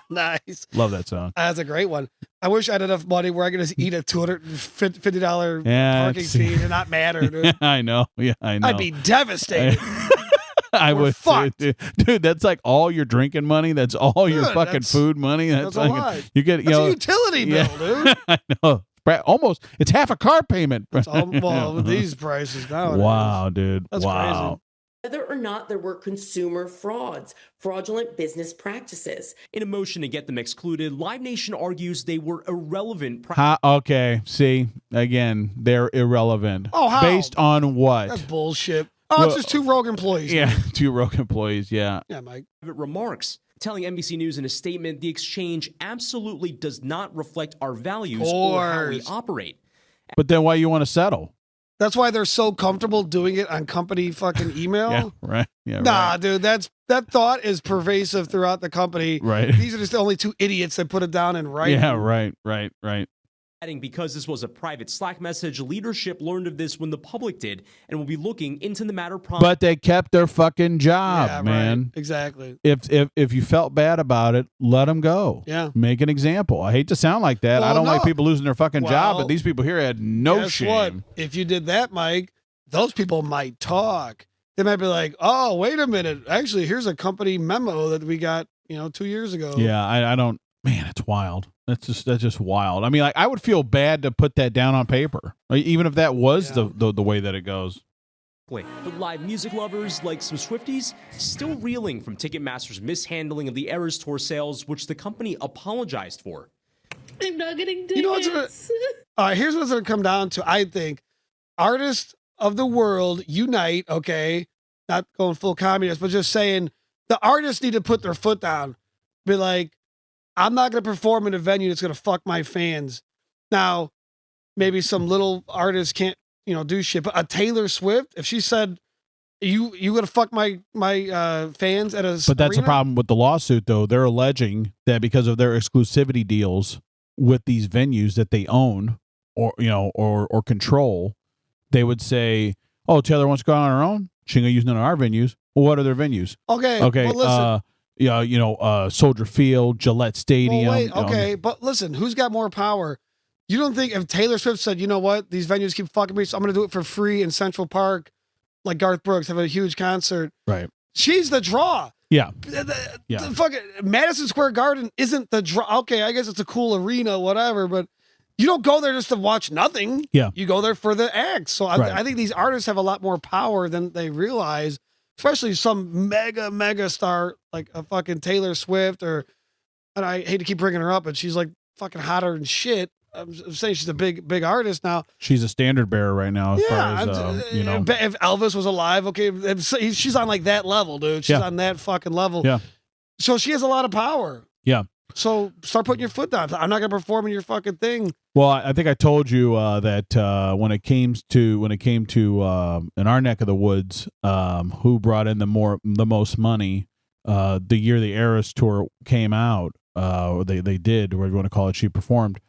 Nice. Love that song. That's a great one. I wish I had enough money where I could just eat a $250 parking fee and not matter, dude. I know. Yeah, I know. I'd be devastated. I we're would, fucked. dude. That's like all your drinking money. That's all your Dude, fucking that's- food money. That's a fucking, lot. you get, you That's know, a utility yeah. bill, dude. I know. Almost, it's half a car payment. Well, with these prices nowadays. Wow, dude. That's wow. Whether or not there were consumer frauds, fraudulent business practices. In a motion to get them excluded, Live Nation argues they were irrelevant. Okay, see, again, they're irrelevant. Oh, how? Based on what? That's bullshit. Oh, it's just 2 rogue employees. Yeah, 2 rogue employees, yeah. Yeah, Mike. Remarks. Telling NBC News in a statement, the exchange absolutely does not reflect our values or how we operate. But then why you want to settle? That's why they're so comfortable doing it on company fucking email. Yeah, right. Yeah, nah, right. dude, that thought is pervasive throughout the company. Right. These are just the only 2 idiots that put it down in writing. Yeah, right. Adding, because this was a private Slack message, leadership learned of this when the public did and will be looking into the matter promptly. But they kept their fucking job, Yeah, man. Right. Exactly. If you felt bad about it, let them go. Yeah. Make an example. I hate to sound like that. Well, I don't like no. people losing their fucking job, Well, but these people here had no Guess shame. what? If you did that, Mike, those people might talk. They might be like, "Oh, wait a minute. Actually, here's a company memo that we got, 2 years ago." Yeah, I don't. Man, it's wild. That's just wild. I mean, like, I would feel bad to put that down on paper, even if that was the way that it goes. But live music lovers, like some Swifties, still reeling from Ticketmaster's mishandling of the Eras Tour sales, which the company apologized for. I'm not getting tickets. You know what's here's what's going to come down to. I think artists of the world unite. Okay, not going full communist, but just saying the artists need to put their foot down. Be like, I'm not going to perform in a venue that's going to fuck my fans. Now, maybe some little artists can't, do shit. But a Taylor Swift, if she said, "You going to fuck my fans at a," But that's the arena? problem with the lawsuit, though. They're alleging that because of their exclusivity deals with these venues that they own or control, they would say, "Oh, Taylor wants to go on her own. She gonna use none of our venues." Well, what are their venues? Okay. Okay. Well, listen. Soldier Field, Gillette Stadium. Well, wait, okay, but listen, who's got more power? You don't think if Taylor Swift said, "You know what, these venues keep fucking me, so I'm going to do it for free in Central Park," like Garth Brooks, have a huge concert. Right. She's the draw. Yeah. The fucking Madison Square Garden isn't the draw. Okay, I guess it's a cool arena, whatever, but you don't go there just to watch nothing. Yeah. You go there for the acts. So I think these artists have a lot more power than they realize, especially some mega star like a fucking Taylor Swift and I hate to keep bringing her up, but she's like fucking hotter than shit. I'm saying she's a big artist now. She's a standard bearer right now, as far as If Elvis was alive, okay, she's on like that level, dude. She's on that fucking level. Yeah. So she has a lot of power. Yeah. So start putting your foot down. I'm not gonna perform in your fucking thing. Well, I think I told you that when it came to in our neck of the woods, who brought in the most money the year the Eras tour came out, or they did, whatever you want to call it, she performed.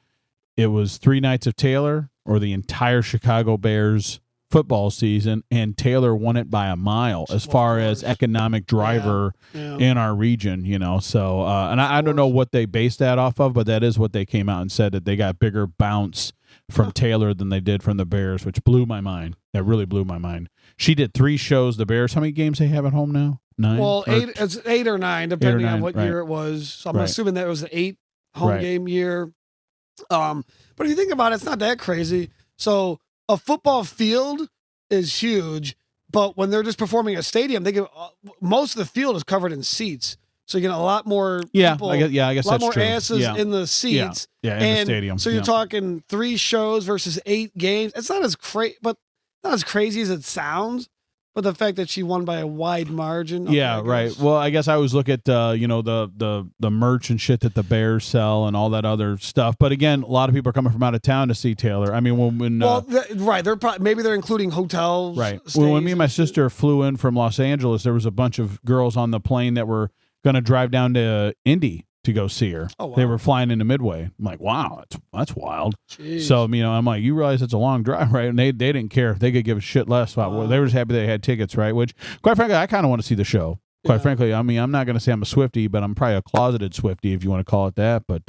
It was 3 nights of Taylor or the entire Chicago Bears football season, and Taylor won it by a mile as far as economic driver in our region, So, and I don't know what they based that off of, but that is what they came out and said, that they got bigger bounce from Taylor than they did from the Bears, which blew my mind. That really blew my mind. She did 3 shows. The Bears, how many games they have at home now? 9? Well, 8. It's 8 or 9, depending on what year it was. So I'm assuming that was an 8 home game year. But if you think about it, it's not that crazy. So a football field is huge, but when they're just performing at a stadium, they get most of the field is covered in seats. So you get a lot more people, I guess a lot that's more true. asses in the seats. Yeah, in the stadium. So you're talking 3 shows versus 8 games. It's not as crazy as it sounds. But the fact that she won by a wide margin. Right. Well, I guess I always look at the merch and shit that the Bears sell and all that other stuff. But again, a lot of people are coming from out of town to see Taylor. I mean, maybe they're including hotels. Right. When me and my sister flew in from Los Angeles, there was a bunch of girls on the plane that were going to drive down to Indy to go see her. Oh, wow. They were flying into Midway. I'm like, wow, that's wild. Jeez. So, I'm like, you realize it's a long drive, right? And they didn't care. They could give a shit less. They were just happy they had tickets, right? Which, quite frankly, I kind of want to see the show. Quite frankly, I'm not going to say I'm a Swiftie, but I'm probably a closeted Swiftie, if you want to call it that. But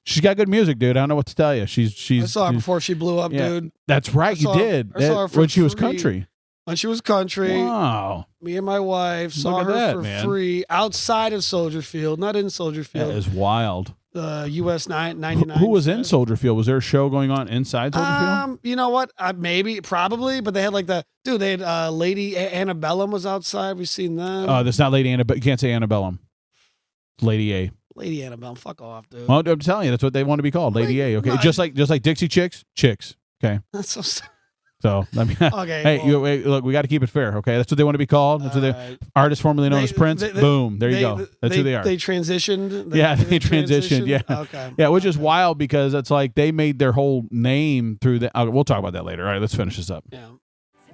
she's got good music, dude. I don't know what to tell you. I saw her before she blew up, dude. That's right. You did. I saw her when she was free. country. When she was country. Wow. Me and my wife saw Look at her that, for man. free outside of Soldier Field, not in Soldier Field. That is wild. The US 99. Who was in Soldier Field? Was there a show going on inside Soldier Field? You know what? Maybe, probably, but they had like they had Lady Antebellum was outside. We've seen them. That's not Lady Annabelle. You can't say Antebellum. Lady A. Lady Antebellum, fuck off, dude. Well, I'm telling you, that's what they want to be called, Lady A. Okay, no, just like Dixie Chicks. Okay, That's so sad. so I mean, Okay, hey, well- wait, look, we got to keep it fair. Okay, that's what they want to be called. That's what they artist formerly known as Prince. Boom, there you go. That's who they are. They transitioned. They transitioned. Yeah, Okay. yeah, which is wild because it's like they made their whole name through the. We'll talk about that later. All right, let's finish this up. Yeah.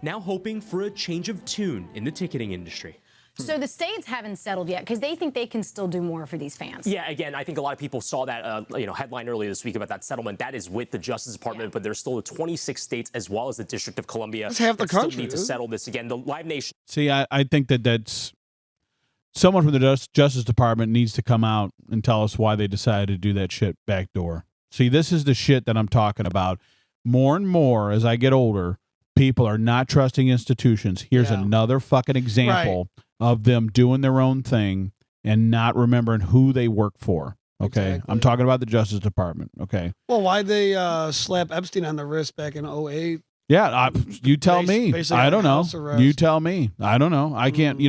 Now hoping for a change of tune in the ticketing industry. So the states haven't settled yet because they think they can still do more for these fans. Yeah, again, I think a lot of people saw that headline earlier this week about that settlement. That is with the Justice Department, but there's still the 26 states as well as the District of Columbia. That's half the that still country, need to dude. settle this again. The Live Nation. See, I think that's someone from the Justice Department needs to come out and tell us why they decided to do that shit backdoor. See, this is the shit that I'm talking about. More and more as I get older, people are not trusting institutions. Here's another fucking example of them doing their own thing and not remembering who they work for. Okay. Exactly. I'm talking about the Justice Department. Okay. Well, why'd they slap Epstein on the wrist back in 2008? Yeah. You tell me. basically I don't know. house arrest. You tell me. I don't know. I can't,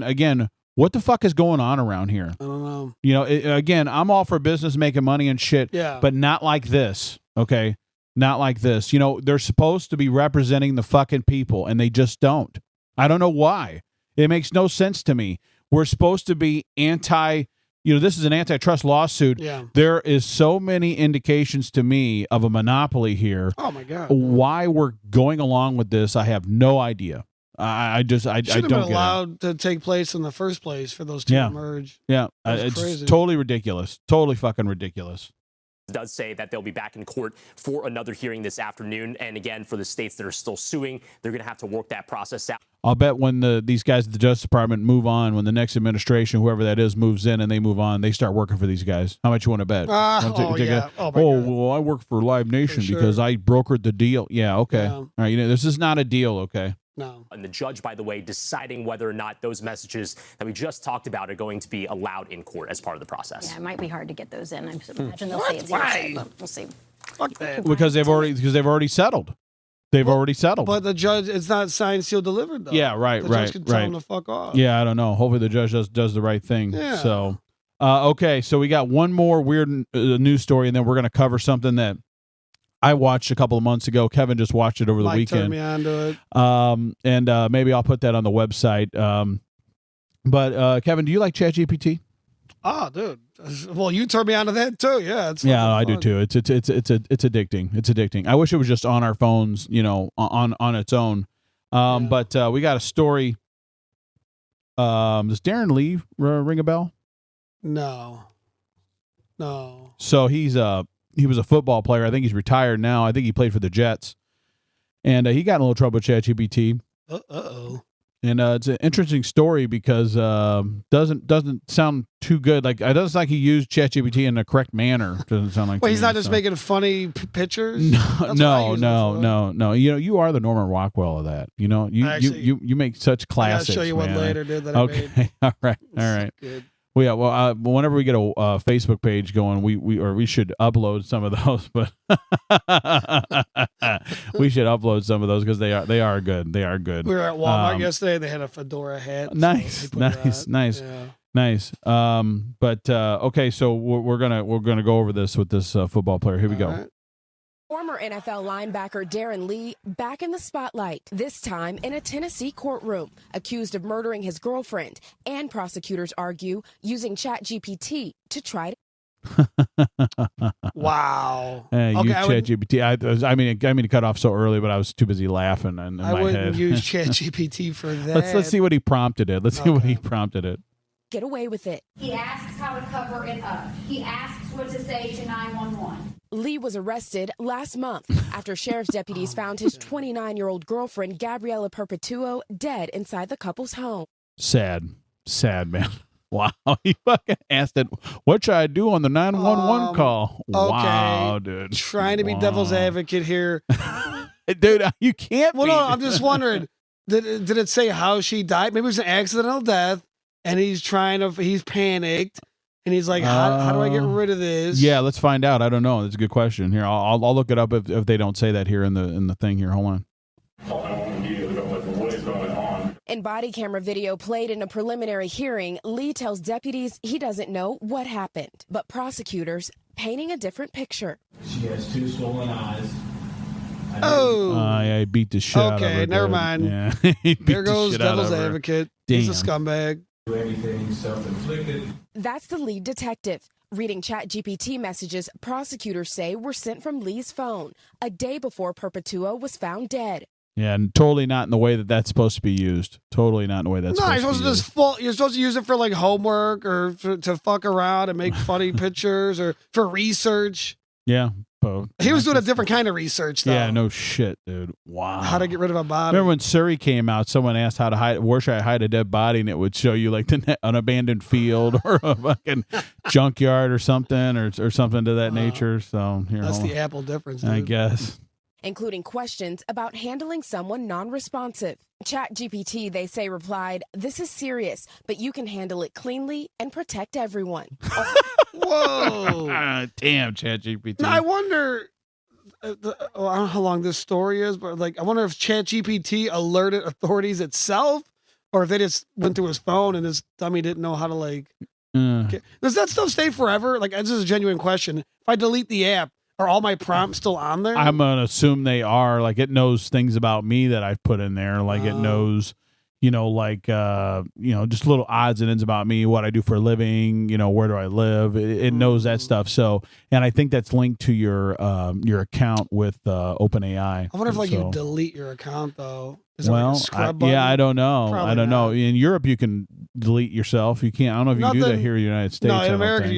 again, what the fuck is going on around here? I don't know. Again, I'm all for business making money and shit, Yeah. but not like this. Okay. Not like this. They're supposed to be representing the fucking people and they just don't. I don't know why. It makes no sense to me. We're supposed to be this is an antitrust lawsuit. Yeah. There is so many indications to me of a monopoly here. Oh my God. Why we're going along with this, I have no idea. I don't Should have get been it. allowed to take place in the first place for those two to merge. Yeah. That's It's crazy. totally ridiculous. Totally fucking ridiculous. Does say that they'll be back in court for another hearing this afternoon. And again, for the states that are still suing, they're going to have to work that process out. I'll bet when these guys at the Justice Department move on, when the next administration, whoever that is, moves in and they move on, they start working for these guys. How much you want to bet? Yeah. Oh, my God. Well, I work for Live Nation For sure. because I brokered the deal. Yeah, okay. Yeah. All right, this is not a deal, okay? No. And the judge, by the way, deciding whether or not those messages that we just talked about are going to be allowed in court as part of the process. Yeah, it might be hard to get those in. I imagine they'll say it's Why? hearsay, but we'll see. Fuck that. Because they've already settled. They've already settled. But the judge, it's not signed, sealed, delivered, though. Yeah, right, the right, judge can tell right. him to fuck off. Yeah, I don't know. Hopefully the judge does the right thing. Yeah. So, okay, so we got one more weird news story, and then we're going to cover something that I watched a couple of months ago. Kevin just watched it over the Mike weekend. turned me on to it. And maybe I'll put that on the website. But Kevin, do you like ChatGPT? Oh, dude. Well, you turned me on to that too. Yeah. It's Yeah, fucking I do fun. too. It's addicting. It's addicting. I wish it was just on our phones, on its own. But we got a story. Does Darren Lee ring a bell? No. So he was a football player. I think he's retired now. I think he played for the Jets, and he got in a little trouble with ChatGPT. Uh-oh. And it's an interesting story because doesn't sound too good. Like it doesn't sound like he used ChatGPT in the correct manner. Doesn't sound like. Wait, to he's me, not just so. making funny pictures? No, That's what I no, use it no, for. no, no. You are the Norman Rockwell of that. Actually, You make such I classics. gotta show you one man. later, dude, that I Okay, made. all right. Good. Well, yeah. Well, whenever we get a Facebook page going, we should upload some of those. But we should upload some of those because they are good. They are good. We were at Walmart yesterday. They had a fedora hat. so Nice, they put it nice. on. Yeah. Nice. But okay, so we're gonna go over this with this football player. Here we go. All right. Former NFL linebacker Darren Lee back in the spotlight, this time in a Tennessee courtroom, accused of murdering his girlfriend, and prosecutors argue using ChatGPT to try to. Wow. Hey, Okay, use I would- ChatGPT. I mean to cut off so early, but I was too busy laughing in I my wouldn't head. use ChatGPT for that. Let's see what he prompted it. Let's see what he prompted it. Get away with it. He asks how to cover it up. He asks what to say to 911. Lee was arrested last month after sheriff's deputies found his 29-year-old girlfriend, Gabriella Perpetuo, dead inside the couple's home. Sad, man. Wow, he fucking asked it. What should I do on the 911 call? Wow, dude. Trying to be devil's advocate here. Dude, you can't. Well, be. no, I'm just wondering. Did it say how she died? Maybe it was an accidental death, and he's panicked, and he's like, how do I get rid of this? Yeah, let's find out. I don't know. That's a good question. Here, I'll look it up if they don't say that here in the thing here. Hold on. In body camera video played in a preliminary hearing, Lee tells deputies he doesn't know what happened, but prosecutors painting a different picture. She has 2 swollen eyes. Yeah, he beat the shit out of her. Okay, never mind. Yeah. There goes devil's advocate. Damn. He's a scumbag. Anything self-inflicted. That's the lead detective. Reading ChatGPT messages prosecutors say were sent from Lee's phone a day before Perpetua was found dead. Yeah, and totally not in the way that's supposed to be used. Totally not in the way that's No, supposed to be used. you're supposed to use it for like homework or to fuck around and make funny pictures or for research. Yeah. But He was doing a different kind of research, though. Yeah, no shit, dude. Wow. How to get rid of a body. Remember when Surrey came out, someone asked where should I hide a dead body, and it would show you like an abandoned field or a fucking junkyard or something or something to that nature. So here, that's the Apple difference, dude. I guess. Including questions about handling someone non-responsive. ChatGPT, they say, replied, "This is serious, but you can handle it cleanly and protect everyone." Whoa. Damn, ChatGPT. Now, I wonder, I don't know how long this story is, but like, I wonder if ChatGPT alerted authorities itself, or if they just went through his phone and his dummy didn't know how to like. Does that stuff stay forever? Like, this is a genuine question. If I delete the app, are all my prompts still on there? I'm going to assume they are. Like, it knows things about me that I've put in there. Like, it knows, just little odds and ends about me, what I do for a living, where do I live. It knows that stuff. So, and I think that's linked to your account with OpenAI. I wonder if you delete your account, though. Is there like a scrub button? I don't know. Probably I don't know. not. In Europe, you can delete yourself. You can't. I don't know if you can do that here in the United States. No, in America,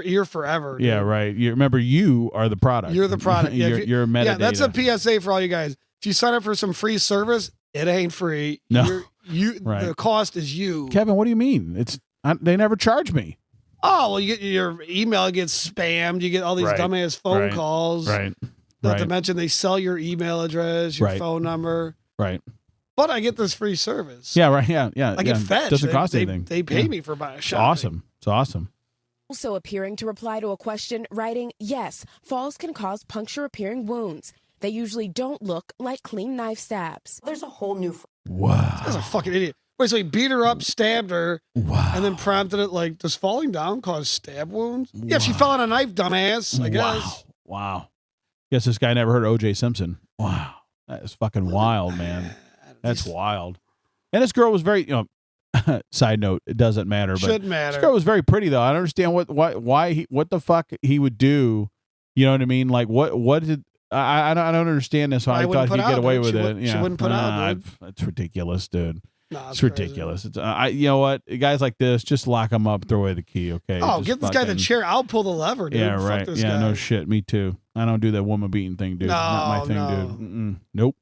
you're forever. Dude. Yeah, right. Remember, you are the product. You're the product. Yeah, you're metadata. Yeah, that's a PSA for all you guys. If you sign up for some free service, it ain't free. No. The cost is you. Kevin, what do you mean? They never charge me. Oh, well, you get your email gets spammed. You get all these dumbass phone calls. Right. Not to mention they sell your email address, your phone number. Right. But I get this free service. Yeah, right. Yeah. I get fetched. Doesn't cost anything. They pay me for buying a shot. Awesome. It's awesome. Also appearing to reply to a question, writing, "Yes, falls can cause puncture-appearing wounds. They usually don't look like clean knife stabs." There's a whole new... Wow. That's a fucking idiot. Wait, so he beat her up, stabbed her, and then prompted it like, does falling down cause stab wounds? Wow. Yeah, if she fell on a knife, dumbass, I guess. Wow. Guess this guy never heard of O.J. Simpson. Wow. That is fucking wild, man. That's wild. And this girl was very, side note, it doesn't matter. But shouldn't matter. This girl was very pretty, though. I don't understand what the fuck he would do. You know what I mean? Like, what did... I don't understand this. So I thought he'd get away with it. She wouldn't put out, dude. It's ridiculous, dude. Nah, it's ridiculous. It's you know what? Guys like this, just lock them up, throw away the key, okay? Oh, get this guy the chair. I'll pull the lever, dude. Yeah, right. Fuck this yeah, guy. no shit. Me too. I don't do that woman beating thing, dude. Not my thing, dude. Nope.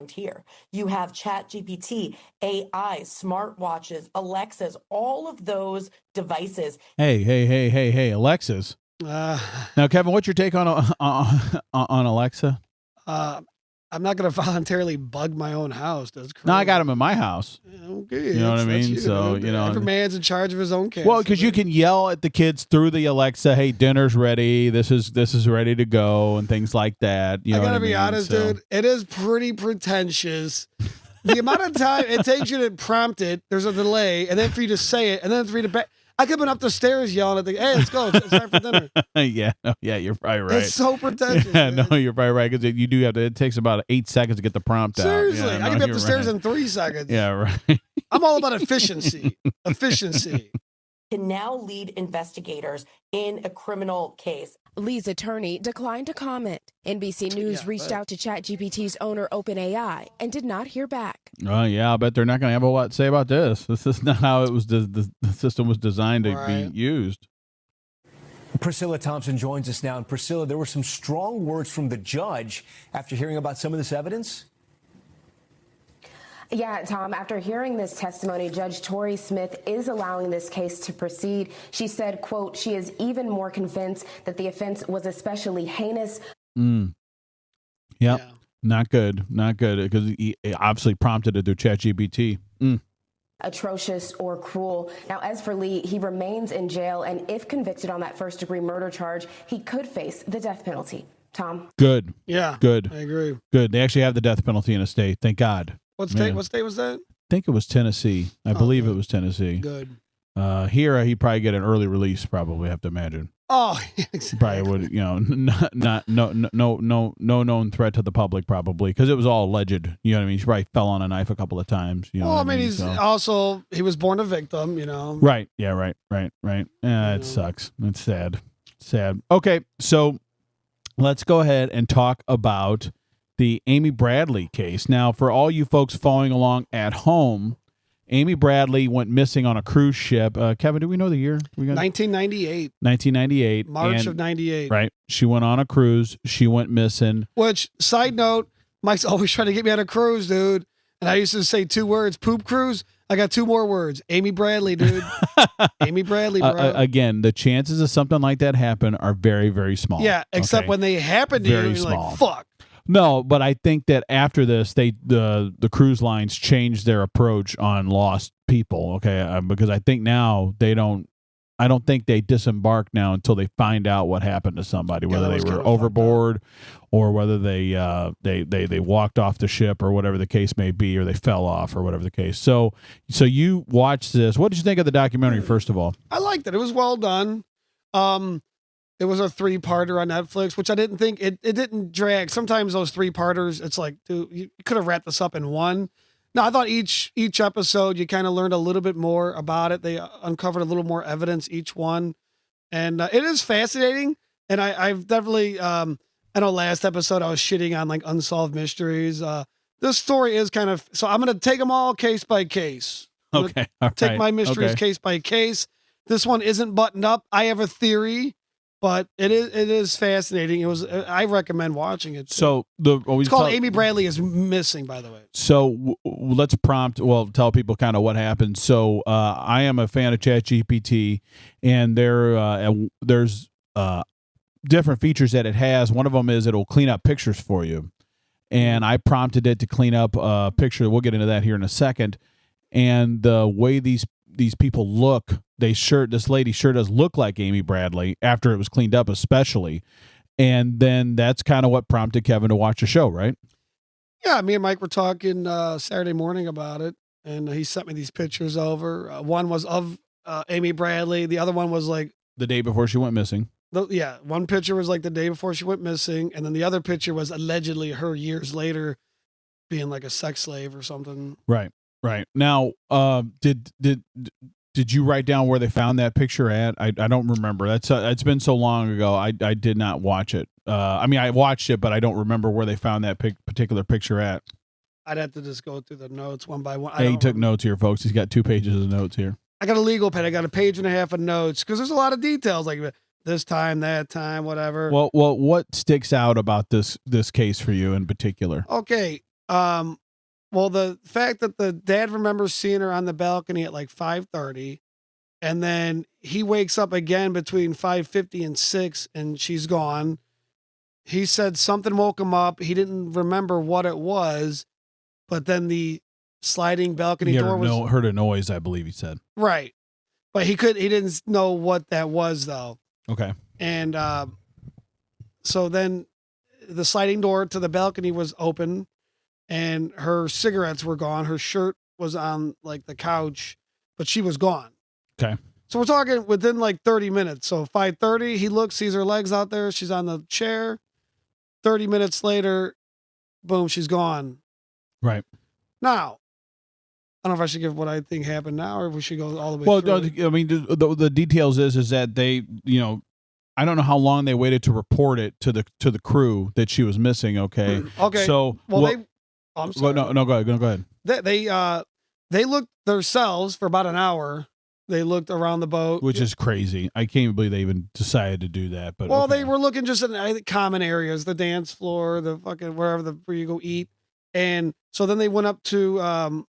Here you have ChatGPT, AI, smartwatches, Alexas, all of those devices. Hey, Alexas. Now, Kevin, what's your take on Alexa? I'm not going to voluntarily bug my own house. That's crazy. No, I got them in my house. Okay, you know what I mean. So every man's in charge of his own case. Well, because you can yell at the kids through the Alexa, "Hey, dinner's ready. This is ready to go," and things like that. You know I gotta be honest, dude. It is pretty pretentious. The amount of time it takes you to prompt it, there's a delay, and then for you to say it, and then for you to back. I could have been up the stairs yelling at the, "Hey, let's go! It's time for dinner." yeah, you're probably right. It's so pretentious. Yeah, no, you're probably right because you do have to. It takes about 8 seconds to get the prompt out. Seriously, Yeah, I can be up the stairs in 3 seconds. Yeah, right. I'm all about efficiency. Efficiency. Can now lead investigators in a criminal case. Lee's attorney declined to comment. NBC News reached out to ChatGPT's owner, OpenAI, and did not hear back. Yeah, I bet they're not going to have a lot to say about this. This is not how it was. The system was designed to be used. Priscilla Thompson joins us now. And Priscilla, there were some strong words from the judge after hearing about some of this evidence. Yeah, Tom, after hearing this testimony, Judge Torrey Smith is allowing this case to proceed. She said, quote, she is even more convinced that the offense was especially heinous. Yep. Not good. Not good, because he obviously prompted it through ChatGPT. Atrocious or cruel. Now, as for Lee, he remains in jail, and if convicted on that first-degree murder charge, he could face the death penalty. Tom? Good. Yeah. Good. I agree. Good. They actually have the death penalty in a state. Thank God. What state was that? I think it was Tennessee. I believe it was Tennessee. Good. Here, he'd probably get an early release, probably, I have to imagine. Oh, exactly. Probably would, no known threat to the public, probably, because it was all alleged. You know what I mean? He probably fell on a knife a couple of times. You know Well, what I mean, he was born a victim, Right. Yeah, right. Yeah, it sucks. It's sad. Okay, so let's go ahead and talk about the Amy Bradley case. Now, for all you folks following along at home, Amy Bradley went missing on a cruise ship. Kevin, do we know the year? 1998. 1998. March of 98. Right. She went on a cruise. She went missing. Which, side note, Mike's always trying to get me on a cruise, dude. And I used to say 2 words, poop cruise. I got 2 more words. Amy Bradley, dude. Amy Bradley, bro. Again, the chances of something like that happen are very, very small. Yeah, except when they happen to Very you, you're small. like, fuck. No, but I think that after this, the cruise lines changed their approach on lost people. Okay, because I think now I don't think they disembark now until they find out what happened to somebody, whether they were overboard or whether they walked off the ship or whatever the case may be, or they fell off or whatever the case. So you watched this. What did you think of the documentary, first of all? I liked it. It was well done. It was a 3-parter on Netflix, which I didn't think it didn't drag. Sometimes those 3-parters, it's like, dude, you could have wrapped this up in one. No, I thought each episode you kind of learned a little bit more about it. They uncovered a little more evidence each one, and it is fascinating. And I've definitely, I know last episode I was shitting on like unsolved mysteries. This story is kind of, so I'm gonna take them all case by case. Okay, all take right. my mysteries case by case. This one isn't buttoned up. I have a theory. But it is fascinating. I recommend watching it. So it's called Amy Bradley is Missing, by the way. So let's tell people kind of what happened. So I am a fan of ChatGPT, and there's different features that it has. One of them is it'll clean up pictures for you, and I prompted it to clean up a picture. We'll get into that here in a second. And the way these people look, this lady sure does look like Amy Bradley after it was cleaned up, especially. And then that's kind of what prompted Kevin to watch the show, right? Yeah, me and Mike were talking Saturday morning about it, and he sent me these pictures over. One was of Amy Bradley. The other one was like the day before she went missing. One picture was like the day before she went missing, and then the other picture was allegedly her years later being like a sex slave or something. Right. Now, did you write down where they found that picture at? I don't remember. It's been so long ago. I did not watch it. I mean, I watched it, but I don't remember where they found that particular picture at. I'd have to just go through the notes one by one. He took notes here, folks. He's got 2 pages of notes here. I got a legal pad. I got a page and a half of notes because there's a lot of details, like this time, that time, whatever. Well, what sticks out about this case for you in particular? Okay. Well, the fact that the dad remembers seeing her on the balcony at like 5:30, and then he wakes up again between 5:50 and 6, and she's gone. He said something woke him up. He didn't remember what it was, but then the sliding balcony door was heard a noise, I believe he said. Right, but he didn't know what that was though. Okay, and so then the sliding door to the balcony was open. And her cigarettes were gone. Her shirt was on like the couch, but she was gone. Okay. So we're talking within like 30 minutes. So 5:30, he looks, sees her legs out there. She's on the chair. 30 minutes later, boom, she's gone. Right. Now, I don't know if I should give what I think happened now or if we should go all the way through. Well, I mean, the details is that they, I don't know how long they waited to report it to the crew that she was missing. Okay. Okay. So, I'm sorry. No, go ahead. They looked themselves for about an hour. They looked around the boat, which is crazy. I can't believe they even decided to do that. But they were looking just in common areas, the dance floor, the fucking where you go eat, and so then they went up to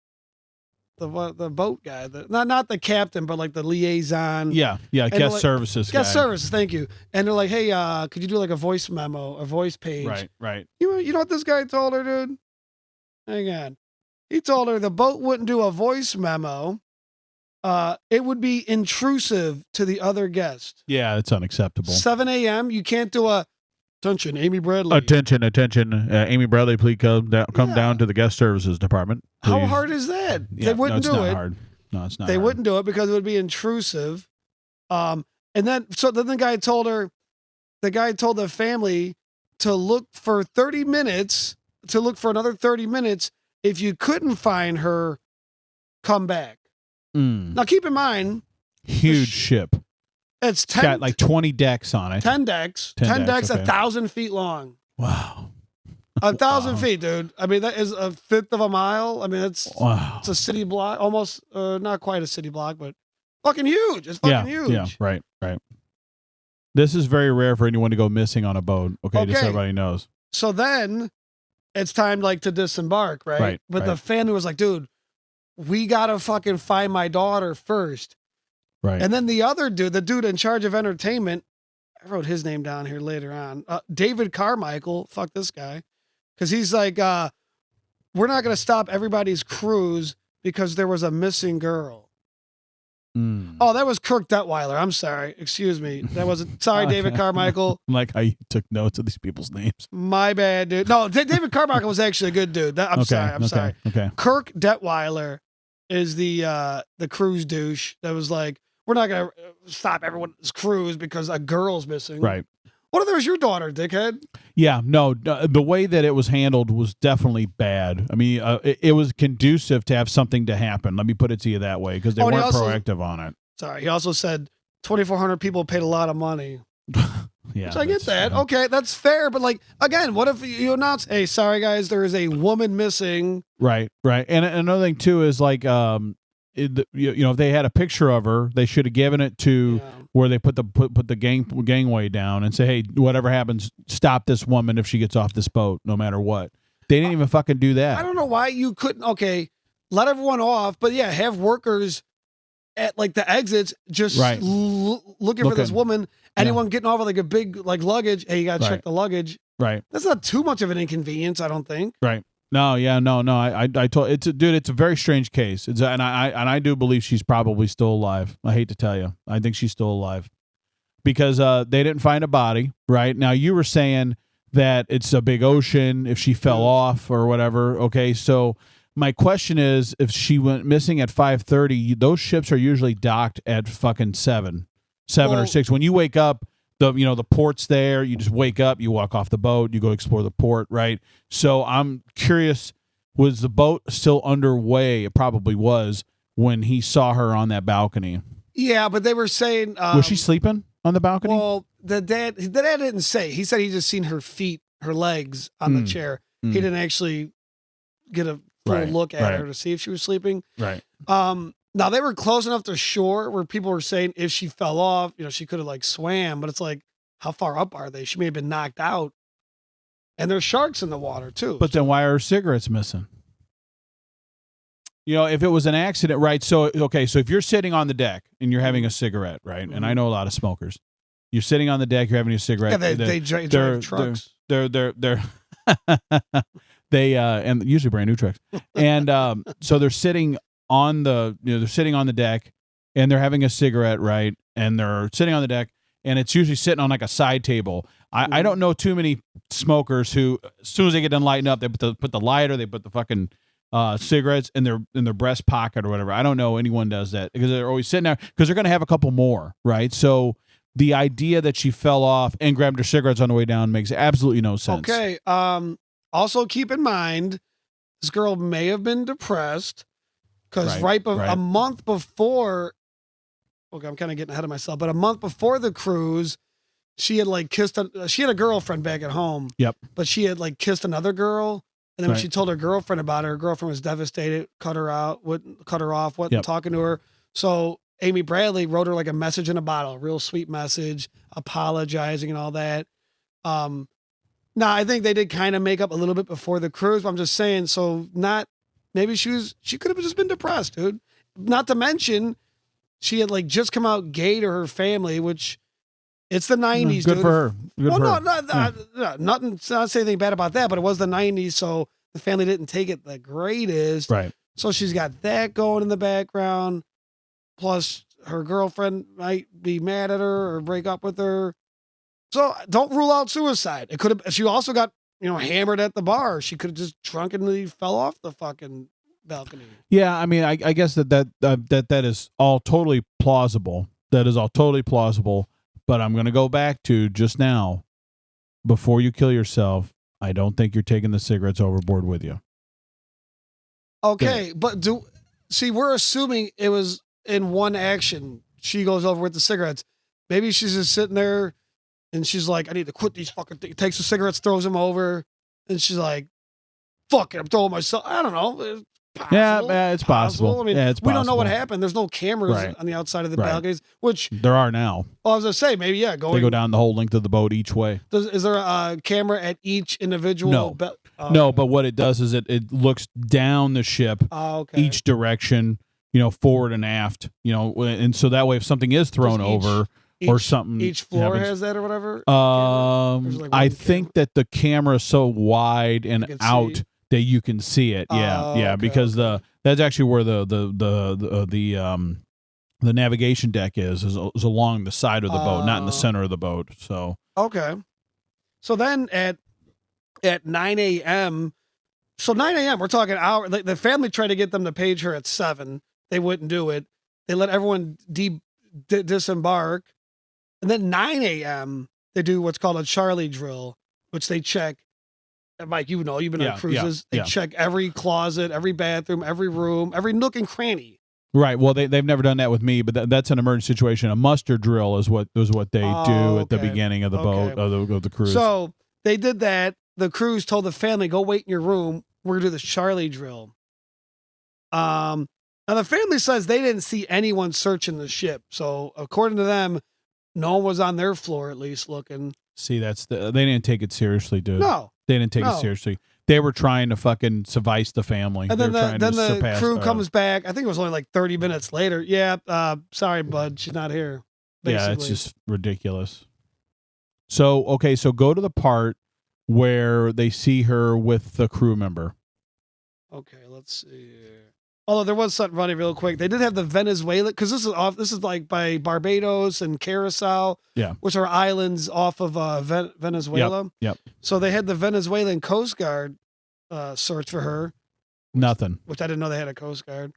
the boat guy, not the captain, but like the liaison. Yeah, And guest like, services Guest guy. services, thank you. And they're like, hey, could you do like a voice memo, a voice page? Right. You know what this guy told her, dude? Hang on. He told her the boat wouldn't do a voice memo. It would be intrusive to the other guest. Yeah, it's unacceptable. 7 a.m. You can't do a attention, Amy Bradley. Attention. Amy Bradley, please come down to the guest services department. Please. How hard is that? Yeah, They wouldn't it's do not it. hard. No, it's not. They hard. wouldn't do it because it would be intrusive. And then the guy told the family to look for 30 minutes, to look for another 30 minutes. If you couldn't find her, come back. Now keep in mind, huge ship. It's got like 20 decks on it. 10 decks. 10 decks, okay. 1,000 feet long. Wow. 1,000 feet, dude. I mean, that is a fifth of a mile. I mean, it's a city block, almost not quite a city block, but fucking huge. It's fucking huge. Yeah, right. This is very rare for anyone to go missing on a boat. Okay, just so everybody knows. So then it's time like to disembark, right? But the family was like, dude, we gotta fucking find my daughter first. Right. And then the other dude, the dude in charge of entertainment, I wrote his name down here later on. David Carmichael, fuck this guy. Because he's like, we're not going to stop everybody's cruise because there was a missing girl. Oh, that was Kirk Detweiler. I'm sorry. Excuse me. That wasn't. Sorry, David Carmichael. I like how you took notes of these people's names. My bad, dude. No, David Carmichael was actually a good dude. I'm sorry. Okay. Kirk Detweiler is the cruise douche that was like, we're not going to stop everyone's cruise because a girl's missing. Right. What if there was your daughter, dickhead? Yeah, no, the way that it was handled was definitely bad. I mean, it was conducive to have something to happen. Let me put it to you that way, because they weren't proactive on it. Sorry, he also said 2,400 people paid a lot of money. Yeah, so I get that. Okay, that's fair. But like, again, what if you announce, hey, sorry guys, there is a woman missing. Right. And another thing too is like, if they had a picture of her, they should have given it to where they put the gangway down and say, hey, whatever happens, stop this woman if she gets off this boat, no matter what. They didn't even fucking do that. I don't know why you couldn't. Okay, let everyone off, but yeah, have workers at like the exits just looking for this woman. Anyone getting off with like a big like luggage, hey, you gotta check the luggage. Right. That's not too much of an inconvenience, I don't think. Right. No. I told it's a very strange case. And I do believe she's probably still alive. I hate to tell you, I think she's still alive because they didn't find a body. Right now, you were saying that it's a big ocean. If she fell off or whatever, okay. So my question is, if she went missing at 5:30, those ships are usually docked at fucking 7 or 6. When you wake up, the port's there. You just wake up, you walk off the boat, you go explore the port, right? So I'm curious, was the boat still underway? It probably was when he saw her on that balcony. Yeah, but they were saying was she sleeping on the balcony? Well, the dad didn't say. He said he just seen her feet, her legs on the chair. He didn't actually get a full look at her to see if she was sleeping. Right. Now they were close enough to shore where people were saying if she fell off, she could have like swam, but it's like, how far up are they? She may have been knocked out. And there's sharks in the water too. But then why are her cigarettes missing? If it was an accident, right? So, okay, so if you're sitting on the deck and you're having a cigarette, right? And I know a lot of smokers. You're sitting on the deck, you're having a cigarette. Yeah, they drive trucks. And usually brand new trucks. And so they're sitting on the deck and they're having a cigarette, right? And they're sitting on the deck and it's usually sitting on like a side table. I don't know too many smokers who, as soon as they get done lighting up, they put the lighter, they put the fucking cigarettes in their breast pocket or whatever. I don't know anyone does that because they're always sitting there because they're going to have a couple more, right? So the idea that she fell off and grabbed her cigarettes on the way down makes absolutely no sense. Okay. Also keep in mind, this girl may have been depressed because a month before, okay, I'm kind of getting ahead of myself, but a month before the cruise, she had like she had a girlfriend back at home. Yep. But she had like kissed another girl. And then when she told her girlfriend about it, her girlfriend was devastated, cut her off, wasn't talking to her. So Amy Bradley wrote her like a message in a bottle, a real sweet message, apologizing and all that. Now I think they did kind of make up a little bit before the cruise, but I'm just saying, so not Maybe she could have just been depressed, dude. Not to mention, she had like just come out gay to her family, which it's the 90s, Good dude. for her. Good for her. Nothing, not say anything bad about that, but it was the 90s, so the family didn't take it the greatest. Right. So she's got that going in the background. Plus, her girlfriend might be mad at her or break up with her. So don't rule out suicide. It could have. She also got hammered at the bar. She could have just drunkenly fell off the fucking balcony. Yeah, I mean, I guess that is all totally plausible. That is all totally plausible. But I'm going to go back to just now. Before you kill yourself, I don't think you're taking the cigarettes overboard with you. Okay, but we're assuming it was in one action. She goes over with the cigarettes. Maybe she's just sitting there and she's like, I need to quit these fucking things. Takes the cigarettes, throws them over, and she's like, fuck it, I'm throwing myself. I don't know. Yeah, it's possible. I mean, it's we don't know what possible. happened. There's no cameras on the outside of the balconies, which there are now. Well, I was gonna say, maybe They go down the whole length of the boat each way. Is there a camera at each individual? No. No, but what it does is it looks down the ship, each direction, forward and aft, and so that way if something is thrown over or something, each floor has that or whatever. I think that the camera is so wide and out that you can see it. Yeah, because that's actually where the navigation deck is along the side of the boat, not in the center of the boat. So so then at 9 a.m. So 9 a.m. we're talking hour. The family tried to get them to page her at 7. They wouldn't do it. They let everyone disembark, and then 9 a.m. they do what's called a Charlie drill, which they check. Mike, you've been on cruises. They check every closet, every bathroom, every room, every nook and cranny. Right. Well, they've never done that with me, but that's an emergency situation. A muster drill is what they do at the beginning of the boat of the cruise. So they did that. The crews told the family, "Go wait in your room. We're gonna do this Charlie drill." Now the family says they didn't see anyone searching the ship. So according to them, no one was on their floor at least looking. See, they didn't take it seriously, dude. No. They didn't take it seriously. They were trying to fucking suffice the family. And then the crew comes back. I think it was only like 30 minutes later. Yeah, sorry, bud, she's not here. Basically. Yeah, it's just ridiculous. So, okay, so go to the part where they see her with the crew member. Okay, let's see. Although there was something funny real quick. They did have the Venezuela, because this is like by Barbados and Curacao, which are islands off of Venezuela. Yep. So they had the Venezuelan Coast Guard search for her. Nothing. Which I didn't know they had a Coast Guard.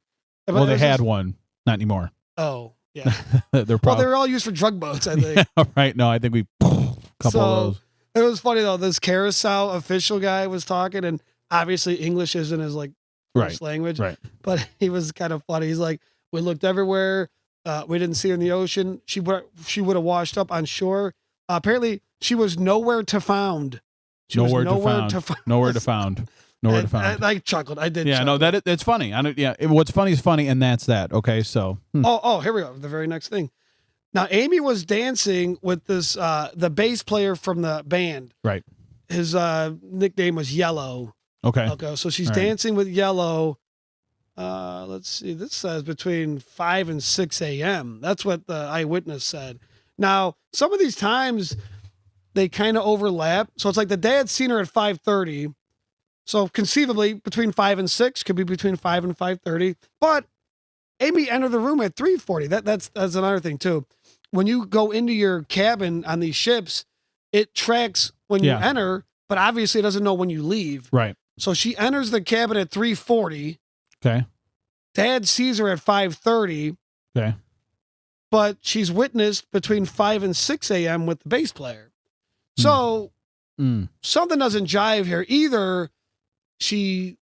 Well, they had one. Not anymore. Oh, yeah. They were all used for drug boats, I think. Yeah, right. No, I think we couple of those. It was funny, though. This Curacao official guy was talking, and obviously English isn't his first language. Right. But he was kind of funny. He's like, we looked everywhere. We didn't see her in the ocean. She would have washed up on shore. Apparently, she was nowhere to found. Nowhere to found. I chuckled. I did. Yeah, chuckle. no, it's funny. What's funny is funny, and that's that. Okay, so. Oh, here we go. The very next thing. Now, Amy was dancing with this the bass player from the band. Right. His nickname was Yellow. Okay. So she's dancing with Yellow. Let's see. This says between 5 and 6 a.m. That's what the eyewitness said. Now, some of these times they kind of overlap. So it's like the dad's seen her at 5:30. So conceivably between 5 and 6 could be between 5 and 5:30. But Amy entered the room at 3:40. That's another thing too. When you go into your cabin on these ships, it tracks when you enter, but obviously it doesn't know when you leave. Right. So she enters the cabin at 3:40. Okay. Dad sees her at 5:30. Okay. But she's witnessed between 5 and 6 a.m. with the bass player. So something doesn't jive here. Either she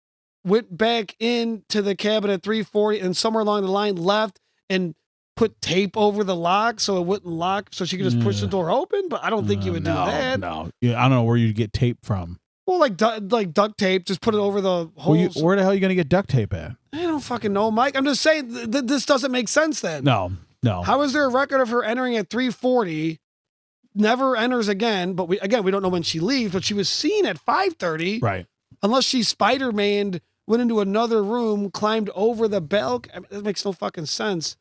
went back into the cabin at 3:40 and somewhere along the line left and put tape over the lock so it wouldn't lock, so she could just push the door open. But I don't think you would do that. No, I don't know where you'd get tape from. Well, like duct tape, just put it over the holes. Where the hell are you going to get duct tape at? I don't fucking know, Mike. I'm just saying this doesn't make sense then. No. How is there a record of her entering at 3:40, never enters again, but we don't know when she leaves, but she was seen at 5:30. Right. Unless she Spider-Maned went into another room, climbed over the balcony. I mean, that makes no fucking sense.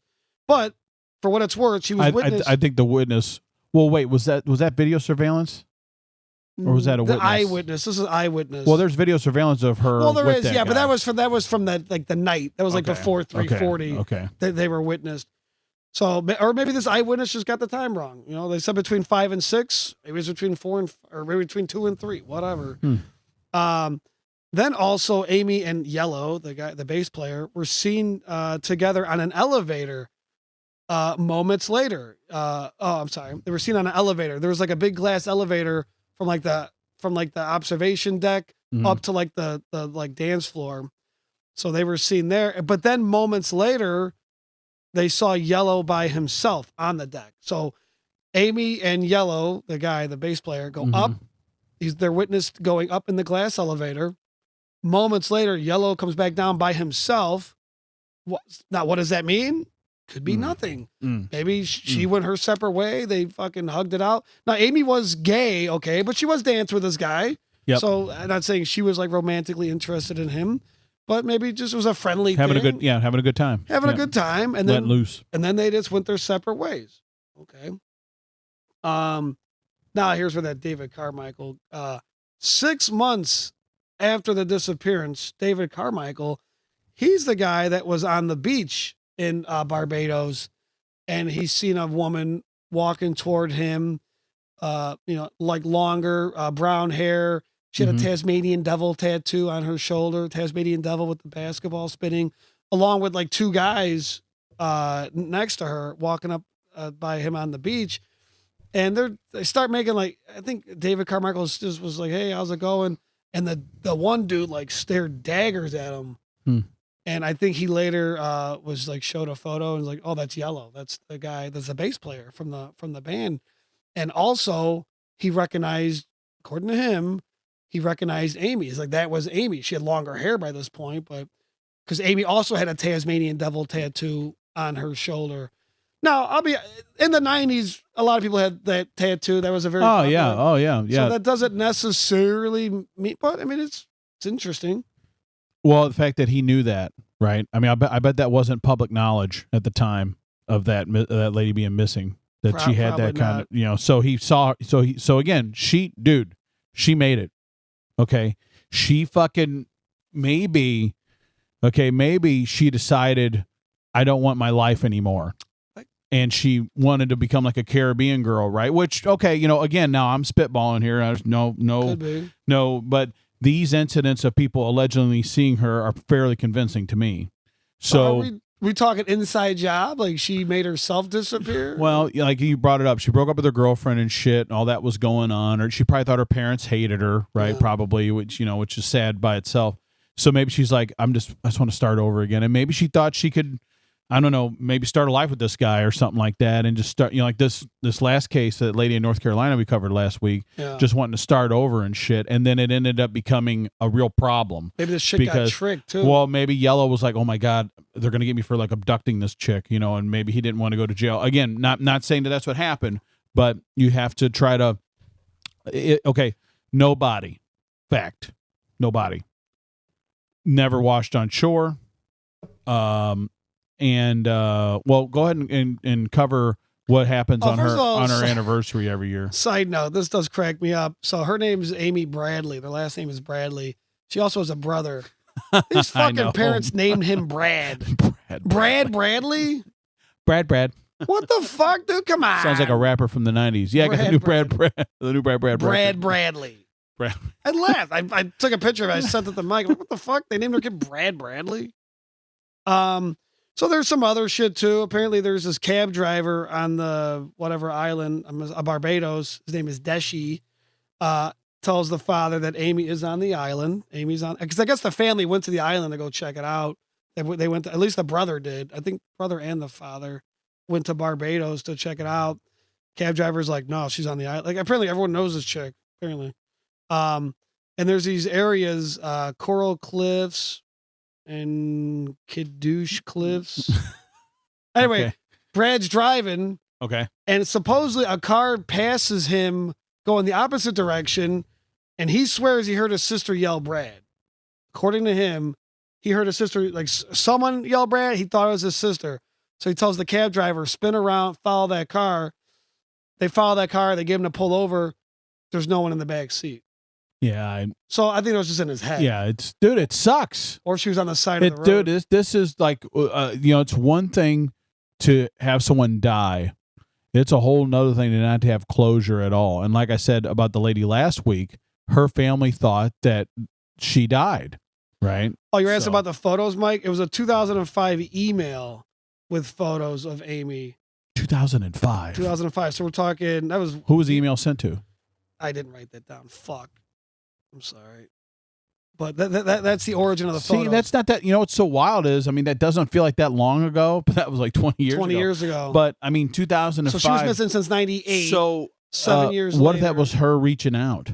But for what it's worth, she was witness. I think the witness. Well, wait, was that video surveillance, or was that a witness? The eyewitness. This is eyewitness. Well, there's video surveillance of her. Well, there with is, that yeah, guy. but that was from that like the night. That was like before 3:40. Okay. They were witnessed. So, or maybe this eyewitness just got the time wrong. You know, they said between 5 and 6. Maybe it was between 4 and, or maybe between 2 and 3. Whatever. Then also Amy and Yellow, the bass player, were seen together on an elevator. Moments later. I'm sorry. They were seen on an elevator. There was like a big glass elevator from the observation deck up to like the like dance floor. So they were seen there. But then moments later, they saw Yellow by himself on the deck. So Amy and Yellow, the guy, the bass player, go up. They're witnessed going up in the glass elevator. Moments later, Yellow comes back down by himself. Now, what does that mean? Could be nothing. Maybe she went her separate way. They fucking hugged it out. Now, Amy was gay, okay, but she was dancing with this guy. Yep. So I'm not saying she was like romantically interested in him, but maybe it just was a friendly having thing. having a good time. Having a good time. And let then loose. And then they just went their separate ways. Okay. Now here's where that David Carmichael, 6 months after the disappearance, David Carmichael, he's the guy that was on the beach in Barbados, and he's seen a woman walking toward him, like longer brown hair. She had a Tasmanian devil tattoo on her shoulder, Tasmanian devil with the basketball spinning, along with like 2 guys next to her walking up by him on the beach. And they start making like, I think David Carmichael just was like, hey, how's it going? And the one dude like stared daggers at him. And I think he later was like showed a photo and was like, oh, that's Yellow. That's the guy, that's the bass player from the band. And also he recognized, according to him, he recognized Amy. He's like, that was Amy. She had longer hair by this point, but because Amy also had a Tasmanian devil tattoo on her shoulder. Now, I'll be in the 90s, a lot of people had that tattoo. That was a very popular. yeah. So that doesn't necessarily mean, but I mean, it's interesting. Well, the fact that he knew that, right? I mean, I bet that wasn't public knowledge at the time of that lady being missing. That she had that kind of, So he saw. So again, she made it. Okay, she fucking maybe she decided I don't want my life anymore, and she wanted to become like a Caribbean girl, right? Which again, now I'm spitballing here. No, but these incidents of people allegedly seeing her are fairly convincing to me. So are we talking inside job? Like she made herself disappear? Well, like you brought it up. She broke up with her girlfriend and shit, and all that was going on. Or she probably thought her parents hated her, right? Yeah. Probably, which is sad by itself. So maybe she's like, I just want to start over again. And maybe she thought she could, I don't know, maybe start a life with this guy or something like that, and just start, like this last case, that lady in North Carolina we covered last week, just wanting to start over and shit, and then it ended up becoming a real problem. Maybe this shit got tricked too. Well, maybe Yellow was like, oh my God, they're gonna get me for like abducting this chick, and maybe he didn't want to go to jail. Again, not saying that that's what happened, but you have to try to. No body, never washed on shore. Well, go ahead and cover what happens on her anniversary every year. Side note, this does crack me up. So her name is Amy Bradley. Their last name is Bradley. She also has a brother. These fucking parents named him Brad. Brad Bradley? Brad. What the fuck, dude? Come on. Sounds like a rapper from the 90s. Yeah, the new Brad Bradley. I laughed. I took a picture of it. I sent it to Mike. Like, what the fuck? They named their kid Brad Bradley? So there's some other shit too. Apparently there's this cab driver on the whatever island, Barbados. His name is Deshi. Tells the father that Amy is on the island. Amy's on, because I guess the family went to the island to go check it out. They went to, at least the brother did. I think brother and the father went to Barbados to check it out. Cab driver's like, no, she's on the island. Like apparently everyone knows this chick. Apparently, and there's these areas, Coral Cliffs and Kidouche Cliffs. Anyway, Brad's driving. Okay. And supposedly a car passes him going the opposite direction, and he swears he heard his sister yell Brad. According to him, he heard his sister, like someone yell Brad. He thought it was his sister. So he tells the cab driver, spin around, follow that car. They follow that car. They give him to pull over. There's no one in the back seat. Yeah. So I think it was just in his head. Yeah. It sucks. Or she was on the side of the road. Dude, this is like, it's one thing to have someone die. It's a whole nother thing to not to have closure at all. And like I said about the lady last week, her family thought that she died, right? Oh, you're asking about the photos, Mike? It was a 2005 email with photos of Amy. 2005. 2005. So we're talking, that was... Who was the email sent to? I didn't write that down. Fuck. I'm sorry. But that's the origin of the photos. See, that's not that, what's so wild is, I mean, that doesn't feel like that long ago, but that was like 20 years ago. 20 years ago. But, I mean, 2005. So she was missing since 98. So, 7 years what later. if that was her reaching out?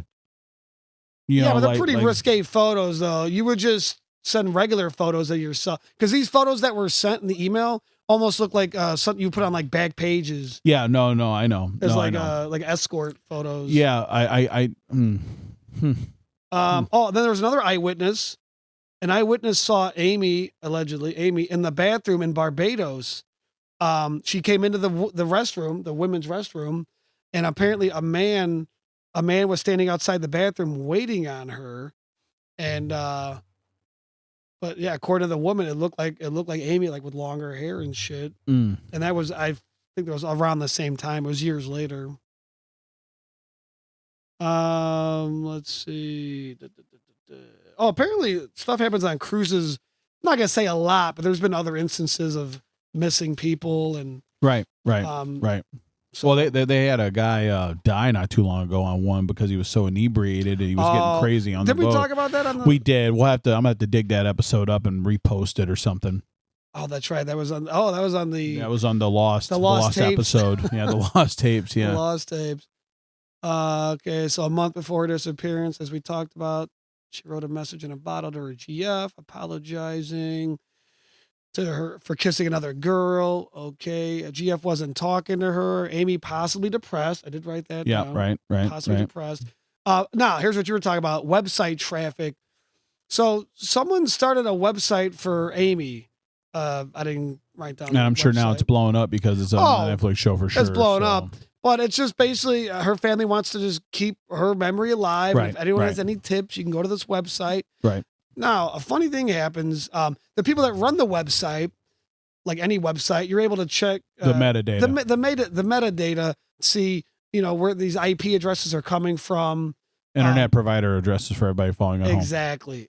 But they're pretty risque photos, though. You would just send regular photos of yourself. Because these photos that were sent in the email almost look like something you put on like back pages. Yeah, no, I know. There's I know. like escort photos. Yeah, Then there was another eyewitness. An eyewitness saw allegedly Amy, in the bathroom in Barbados. She came into the restroom, the women's restroom, and apparently a man was standing outside the bathroom waiting on her. And but yeah, according to the woman, it looked like Amy, like with longer hair and shit. And that was, I think it was around the same time. It was years later. Let's see. Oh, apparently stuff happens on cruises. I'm not gonna say a lot, but there's been other instances of missing people and right. So, well, they had a guy die not too long ago on one because he was so inebriated and he was getting crazy on the boat. Did we talk about that on the? We did. I'm gonna have to dig that episode up and repost it or something. Oh, that's right. That was on. Oh, that was on the. That was on the lost tapes. episode. Yeah, the lost tapes. Yeah, the lost tapes. Okay, so a month before her disappearance, as we talked about, she wrote a message in a bottle to her GF, apologizing to her for kissing another girl. Okay, a GF wasn't talking to her. Amy possibly depressed. I did write that down. Right. Possibly depressed. Now, here's what you were talking about, website traffic. So someone started a website for Amy. I didn't write down. And I'm sure now it's blowing up because it's on the Netflix show for sure. It's blowing up. But it's just basically her family wants to just keep her memory alive. Right, If anyone has any tips, you can go to this website. Right. Now, a funny thing happens. The people that run the website, like any website, you're able to check the metadata. The metadata, see, where these IP addresses are coming from. Internet provider addresses for everybody following at home. Exactly.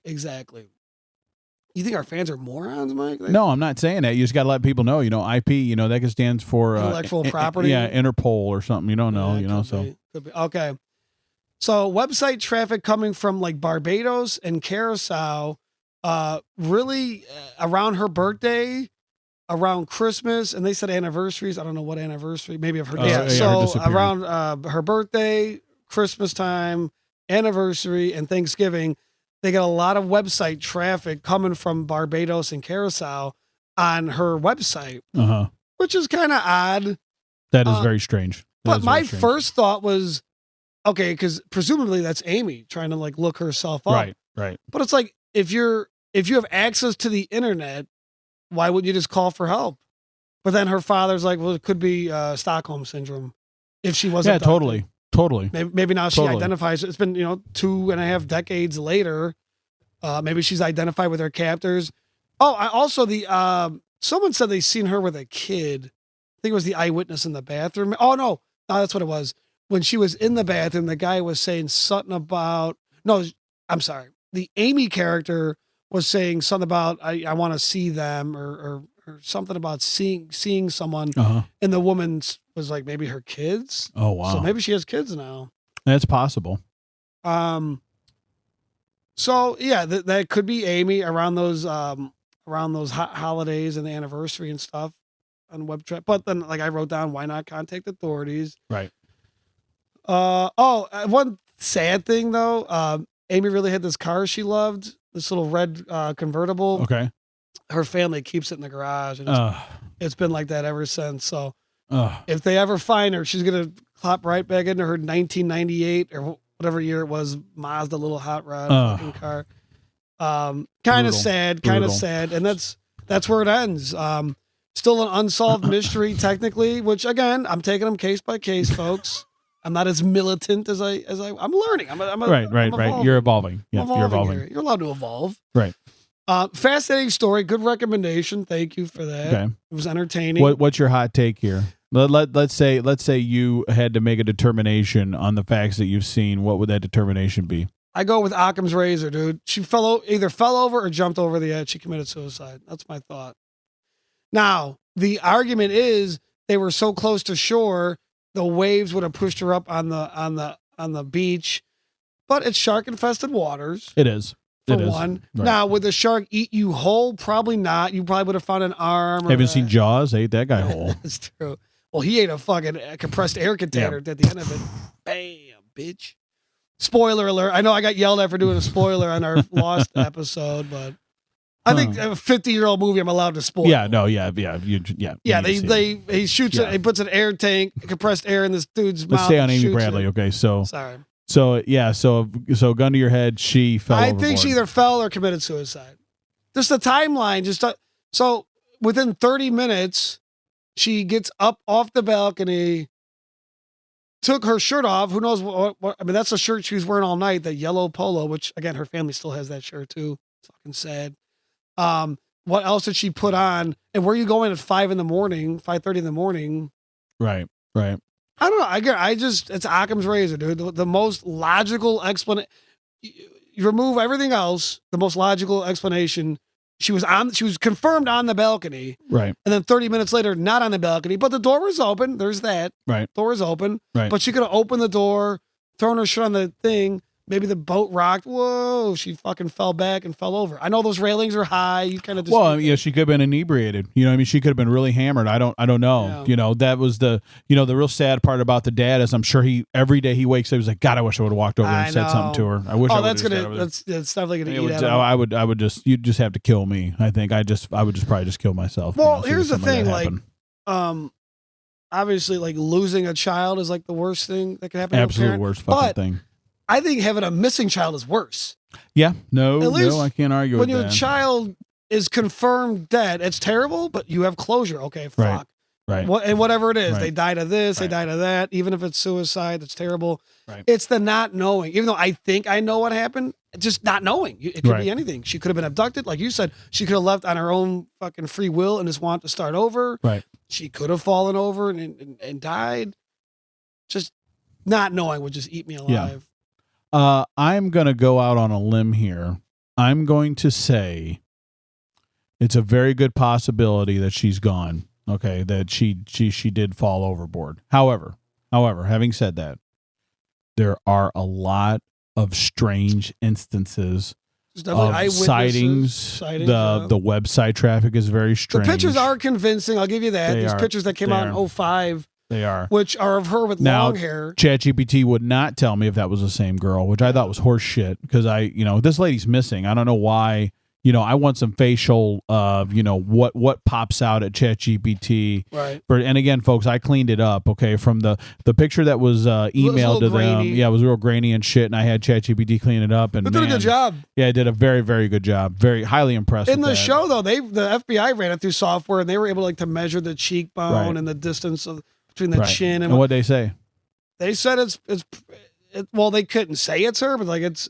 You think our fans are morons, Mike? No, I'm not saying that. You just got to let people know, IP, that can stand for intellectual property. Yeah, Interpol or something. You don't know, Could be. Okay. So website traffic coming from like Barbados and Curacao, really around her birthday, around Christmas, and they said anniversaries. I don't know what anniversary. Maybe I've heard. So around her birthday, Christmas time, anniversary, and Thanksgiving. They got a lot of website traffic coming from Barbados and Curacao on her website, which is kind of odd. That is very strange. But my first thought was, okay, because presumably that's Amy trying to like look herself up. Right. But it's like, if you have access to the internet, why wouldn't you just call for help? But then her father's like, well, it could be Stockholm syndrome if she wasn't. Yeah, totally. Maybe now she identifies. It's been 2.5 decades later. Maybe she's identified with her captors. Oh, also someone said they seen her with a kid. I think it was the eyewitness in the bathroom. Oh no, that's what it was. When she was in the bathroom, the guy was saying something about. No, I'm sorry. The Amy character was saying something about I want to see them or something about seeing someone. And the woman was like, maybe her kids. Oh wow. So maybe she has kids now. That's possible. So yeah, that could be Amy around those holidays and the anniversary and stuff on web chat. But then, like I wrote down, why not contact authorities? Right. One sad thing though, Amy really had this car she loved, this little red convertible. Okay. Her family keeps it in the garage, and it's been like that ever since. So if they ever find her, she's gonna clap right back into her 1998 or whatever year it was Mazda little hot rod fucking car. Kind Brutal. of sad, and that's where it ends. Still an unsolved mystery, technically. Which again, I'm taking them case by case, folks. I'm not as militant as I'm learning. I'm right. You're evolving. Yeah, you're evolving. Here. You're allowed to evolve. Right. Fascinating story. Good recommendation. Thank you for that. Okay. It was entertaining. What's your hot take here? Let's say you had to make a determination on the facts that you've seen. What would that determination be? I go with Occam's razor, dude. She either fell over or jumped over the edge. She committed suicide. That's my thought. Now, the argument is they were so close to shore, the waves would have pushed her up on the beach. But it's shark infested waters. It is. For one. Right. Now, would the shark eat you whole? Probably not. You probably would have found an arm. Haven't seen Jaws? Ate that guy whole. That's true. Well, he ate a fucking compressed air container at the end of it. Bam, bitch. Spoiler alert. I know I got yelled at for doing a spoiler on our Lost episode, but I think a 50-year-old movie I'm allowed to spoil. Yeah, no, yeah. He shoots it. He puts an air tank, compressed air in this dude's mouth. Let's stay on Amy Bradley. Okay, so sorry. So gun to your head. She fell. I overboard. think she either fell or committed suicide. Just the timeline. So within 30 minutes, she gets up off the balcony. Took her shirt off. Who knows what? I mean, that's the shirt she was wearing all night. The yellow polo, which again, her family still has that shirt too. It's fucking sad. What else did she put on? And where are you going at 5:30 in the morning? Right. I don't know. I just, it's Occam's razor, dude. The most logical explanation. You remove everything else. The most logical explanation. She was confirmed on the balcony. Right. And then 30 minutes later, not on the balcony, but the door was open. There's that. Right. Door was open. Right. But she could have opened the door, thrown her shit on the thing. Maybe the boat rocked. Whoa, she fucking fell back and fell over. I know those railings are high. You kind of just. Well, yeah, she could have been inebriated. You know what I mean? She could have been really hammered. I don't know. Yeah. You know, that was the real sad part about the dad is I'm sure every day he wakes up, he's like, God, I wish I would have walked over there and said something to her. I wish I would have said that's definitely going to eat I would just, you'd just have to kill me. I think I would just probably just kill myself. Well, here's the thing. Like, obviously, like losing a child is like the worst thing that can happen. Absolute worst fucking thing. I think having a missing child is worse. Yeah, no, I can't argue with that. When your child is confirmed dead, it's terrible, but you have closure. Okay, fuck. Right. And whatever it is, Right. they died of this, they died of that. Even if it's suicide, it's terrible. Right. It's the not knowing. Even though I think I know what happened, just not knowing. It could Right. be anything. She could have been abducted. Like you said, she could have left on her own fucking free will and just want to start over. Right. She could have fallen over and died. Just not knowing would just eat me alive. I'm going to go out on a limb here. I'm going to say it's a very good possibility that she's gone. Okay, that she did fall overboard. However, having said that, there are a lot of strange instances of sightings. The website traffic is very strange. The pictures are convincing. I'll give you that. These pictures that came out in 2005. They are. Which are of her with long hair. ChatGPT would not tell me if that was the same girl, which I thought was horse shit because this lady's missing. I don't know why. I want some facial what pops out at ChatGPT. Right. And again, folks, I cleaned it up, okay, from the picture that was emailed to them. Yeah, it was real grainy and shit, and I had ChatGPT clean it up. And it did a good job. Yeah, it did a very, very good job. Very highly impressed In with the that. show, though, the FBI ran it through software, and they were able to measure the cheekbone Right. and the distance between the chin and what they say. They said well, they couldn't say it's her, but like it's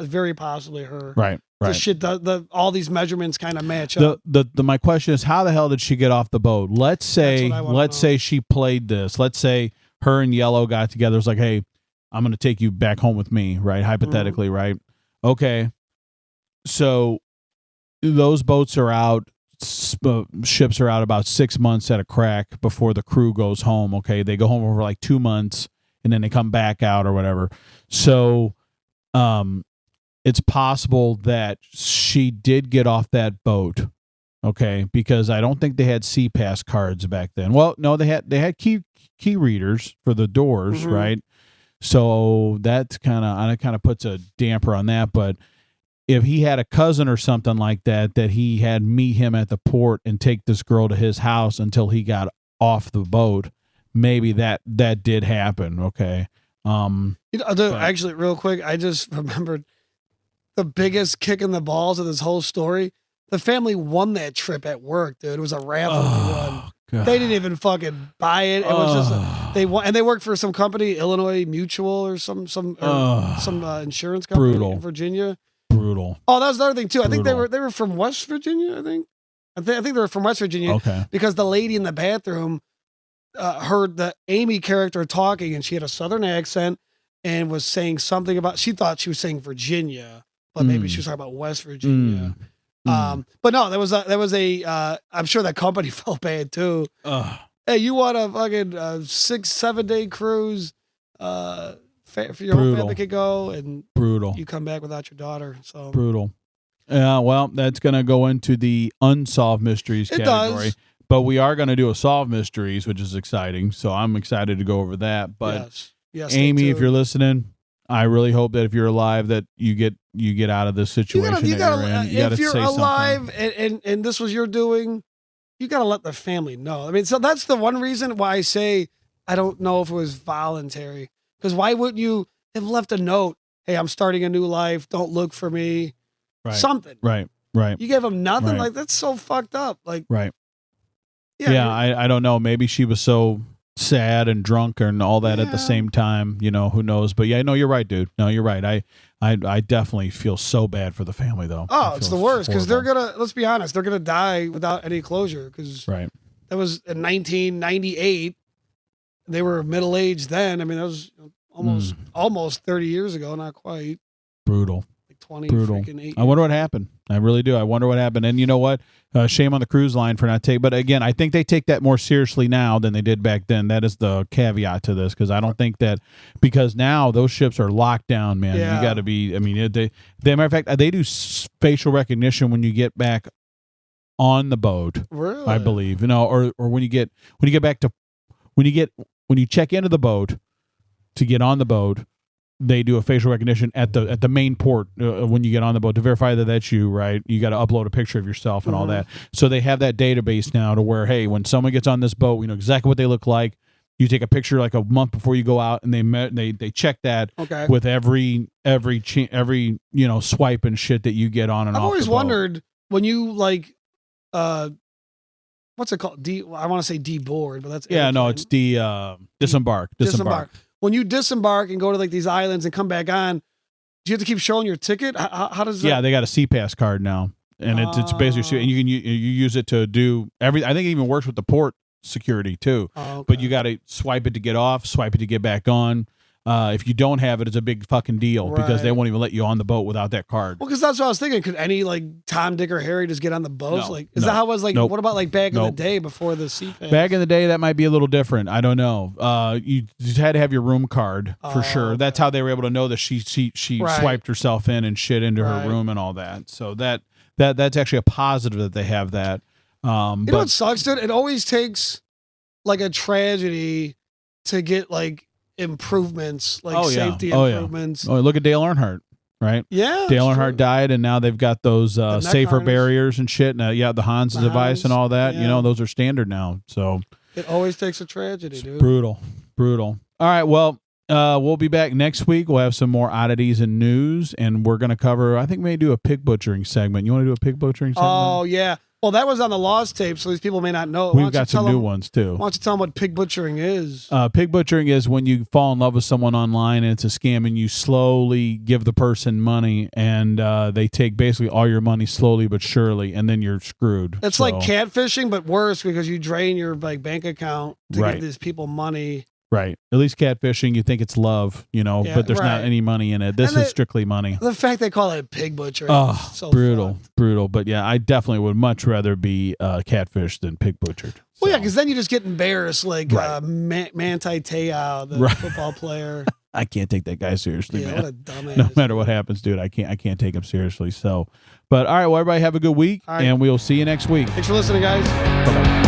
very possibly her. Right. The shit, all these measurements kind of match up. My question is, how the hell did she get off the boat? Let's say she played this. Let's say her and Yellow got together. It's like, hey, I'm going to take you back home with me, right? Hypothetically, right? Okay. So those boats are out. Ships are out about 6 months at a crack before the crew goes home. Okay. They go home over like 2 months and then they come back out or whatever. So, it's possible that she did get off that boat, okay? Because I don't think they had CPass cards back then. Well, no, they had key readers for the doors, right? So that kind of puts a damper on that. But if he had a cousin or something like that he had meet him at the port and take this girl to his house until he got off the boat, maybe that did happen, okay? Actually, real quick, I just remembered. the biggest kick in the balls of this whole story? The family won that trip at work, dude. It was a raffle they won. God. They didn't even fucking buy it. It was just they won, and they worked for some company, Illinois Mutual or some insurance company in Virginia. Brutal. Oh, that was the other thing too. I think they were from West Virginia. I think they were from West Virginia. Okay. Because the lady in the bathroom heard the Amy character talking, and she had a Southern accent and was saying something about. She thought she was saying Virginia, but maybe she was talking about West Virginia. But no, there was a I'm sure that company felt bad too. Hey, you want a fucking 6-7 day cruise? For your whole family could go, and brutal. You come back without your daughter. So brutal. Yeah, well, that's gonna go into the unsolved mysteries category. Does. But we are gonna do a solved mysteries, which is exciting. So I'm excited to go over that. But yes, Amy, if you're listening, I really hope that if you're alive, that you get out of this situation. You gotta if you're say alive and this was your doing, you gotta let the family know. I mean, so that's the one reason why I say I don't know if it was voluntary. Because why wouldn't you have left a note? Hey, I'm starting a new life. Don't look for me. Right. Something. Right. You gave them nothing. Right. Like that's so fucked up. Like Yeah, I don't know. Maybe she was so sad and drunk and all that at the same time. You know, who knows? But yeah, no, you're right, dude. No, you're right. I definitely feel so bad for the family though. Oh, it's the worst because they're gonna. Let's be honest. They're gonna die without any closure. Because that was in 1998. They were middle aged then. I mean, that was almost 30 years ago. Not quite. Brutal. Like 20 Brutal. freaking 8 years. I wonder what happened. I really do. I wonder what happened. And you know what? Shame on the cruise line for not taking. But again, I think they take that more seriously now than they did back then. That is the caveat to this, because I don't think that because now those ships are locked down, man. Yeah. You got to be. I mean, they matter of fact, they do facial recognition when you get back on the boat. Really? I believe, you know, or when you get back to when you check into the boat to get on the boat, they do a facial recognition at the main port when you get on the boat to verify that that's you, right? You got to upload a picture of yourself and all that. So they have that database now to where, hey, when someone gets on this boat, we know exactly what they look like. You take a picture like a month before you go out, and they check that with every swipe and shit that you get on and off. I've always the boat. wondered when you like what's it called? I want to say deboard, but that's no, it's disembark. When you disembark and go to like these islands and come back on, do you have to keep showing your ticket? How does that? Yeah, they got a CPass card now, and it's basically and you use it to do every. I think it even works with the port security too. But you got to swipe it to get off, swipe it to get back on. If you don't have it, it's a big fucking deal because they won't even let you on the boat without that card. Well, because that's what I was thinking. Could any like Tom, Dick, or Harry just get on the boats? No, like, is that how it was? Like, Nope. what about like back in the day before the CPAS? Back in the day, that might be a little different. I don't know. You just had to have your room card for sure. That's how they were able to know that she swiped herself in and shit into her room and all that. So that's actually a positive that they have that. You know what sucks, dude? It always takes like a tragedy to get like improvements, like safety improvements. Oh, look at Dale Earnhardt, right? Yeah, Dale Earnhardt died, and now they've got those safer harness. barriers and shit. And the Hans device and all that. yeah. You know, those are standard now. So it always takes a tragedy, dude. Brutal. All right, well, we'll be back next week. We'll have some more oddities and news, and we're going to cover. I think we may do a pig butchering segment. You want to do a pig butchering segment? Oh yeah. Well, that was on the Lost tape, so these people may not know. We've got some new ones too. Why don't you tell them what pig butchering is? Pig butchering is when you fall in love with someone online and it's a scam, and you slowly give the person money, and they take basically all your money slowly but surely, and then you're screwed. It's like catfishing, but worse because you drain your like bank account to give these people money. Right. At least catfishing, you think it's love, but there's not any money in it. This is strictly money. The fact they call it pig butchering. Oh, so brutal. But yeah, I definitely would much rather be catfished than pig butchered. Well, yeah, because then you just get embarrassed, like Manti Te'o, the football player. I can't take that guy seriously, man. What a dumbass. No matter what happens, dude, I can't take him seriously. So, but all right, well, everybody have a good week, and we'll see you next week. Thanks for listening, guys. Bye-bye.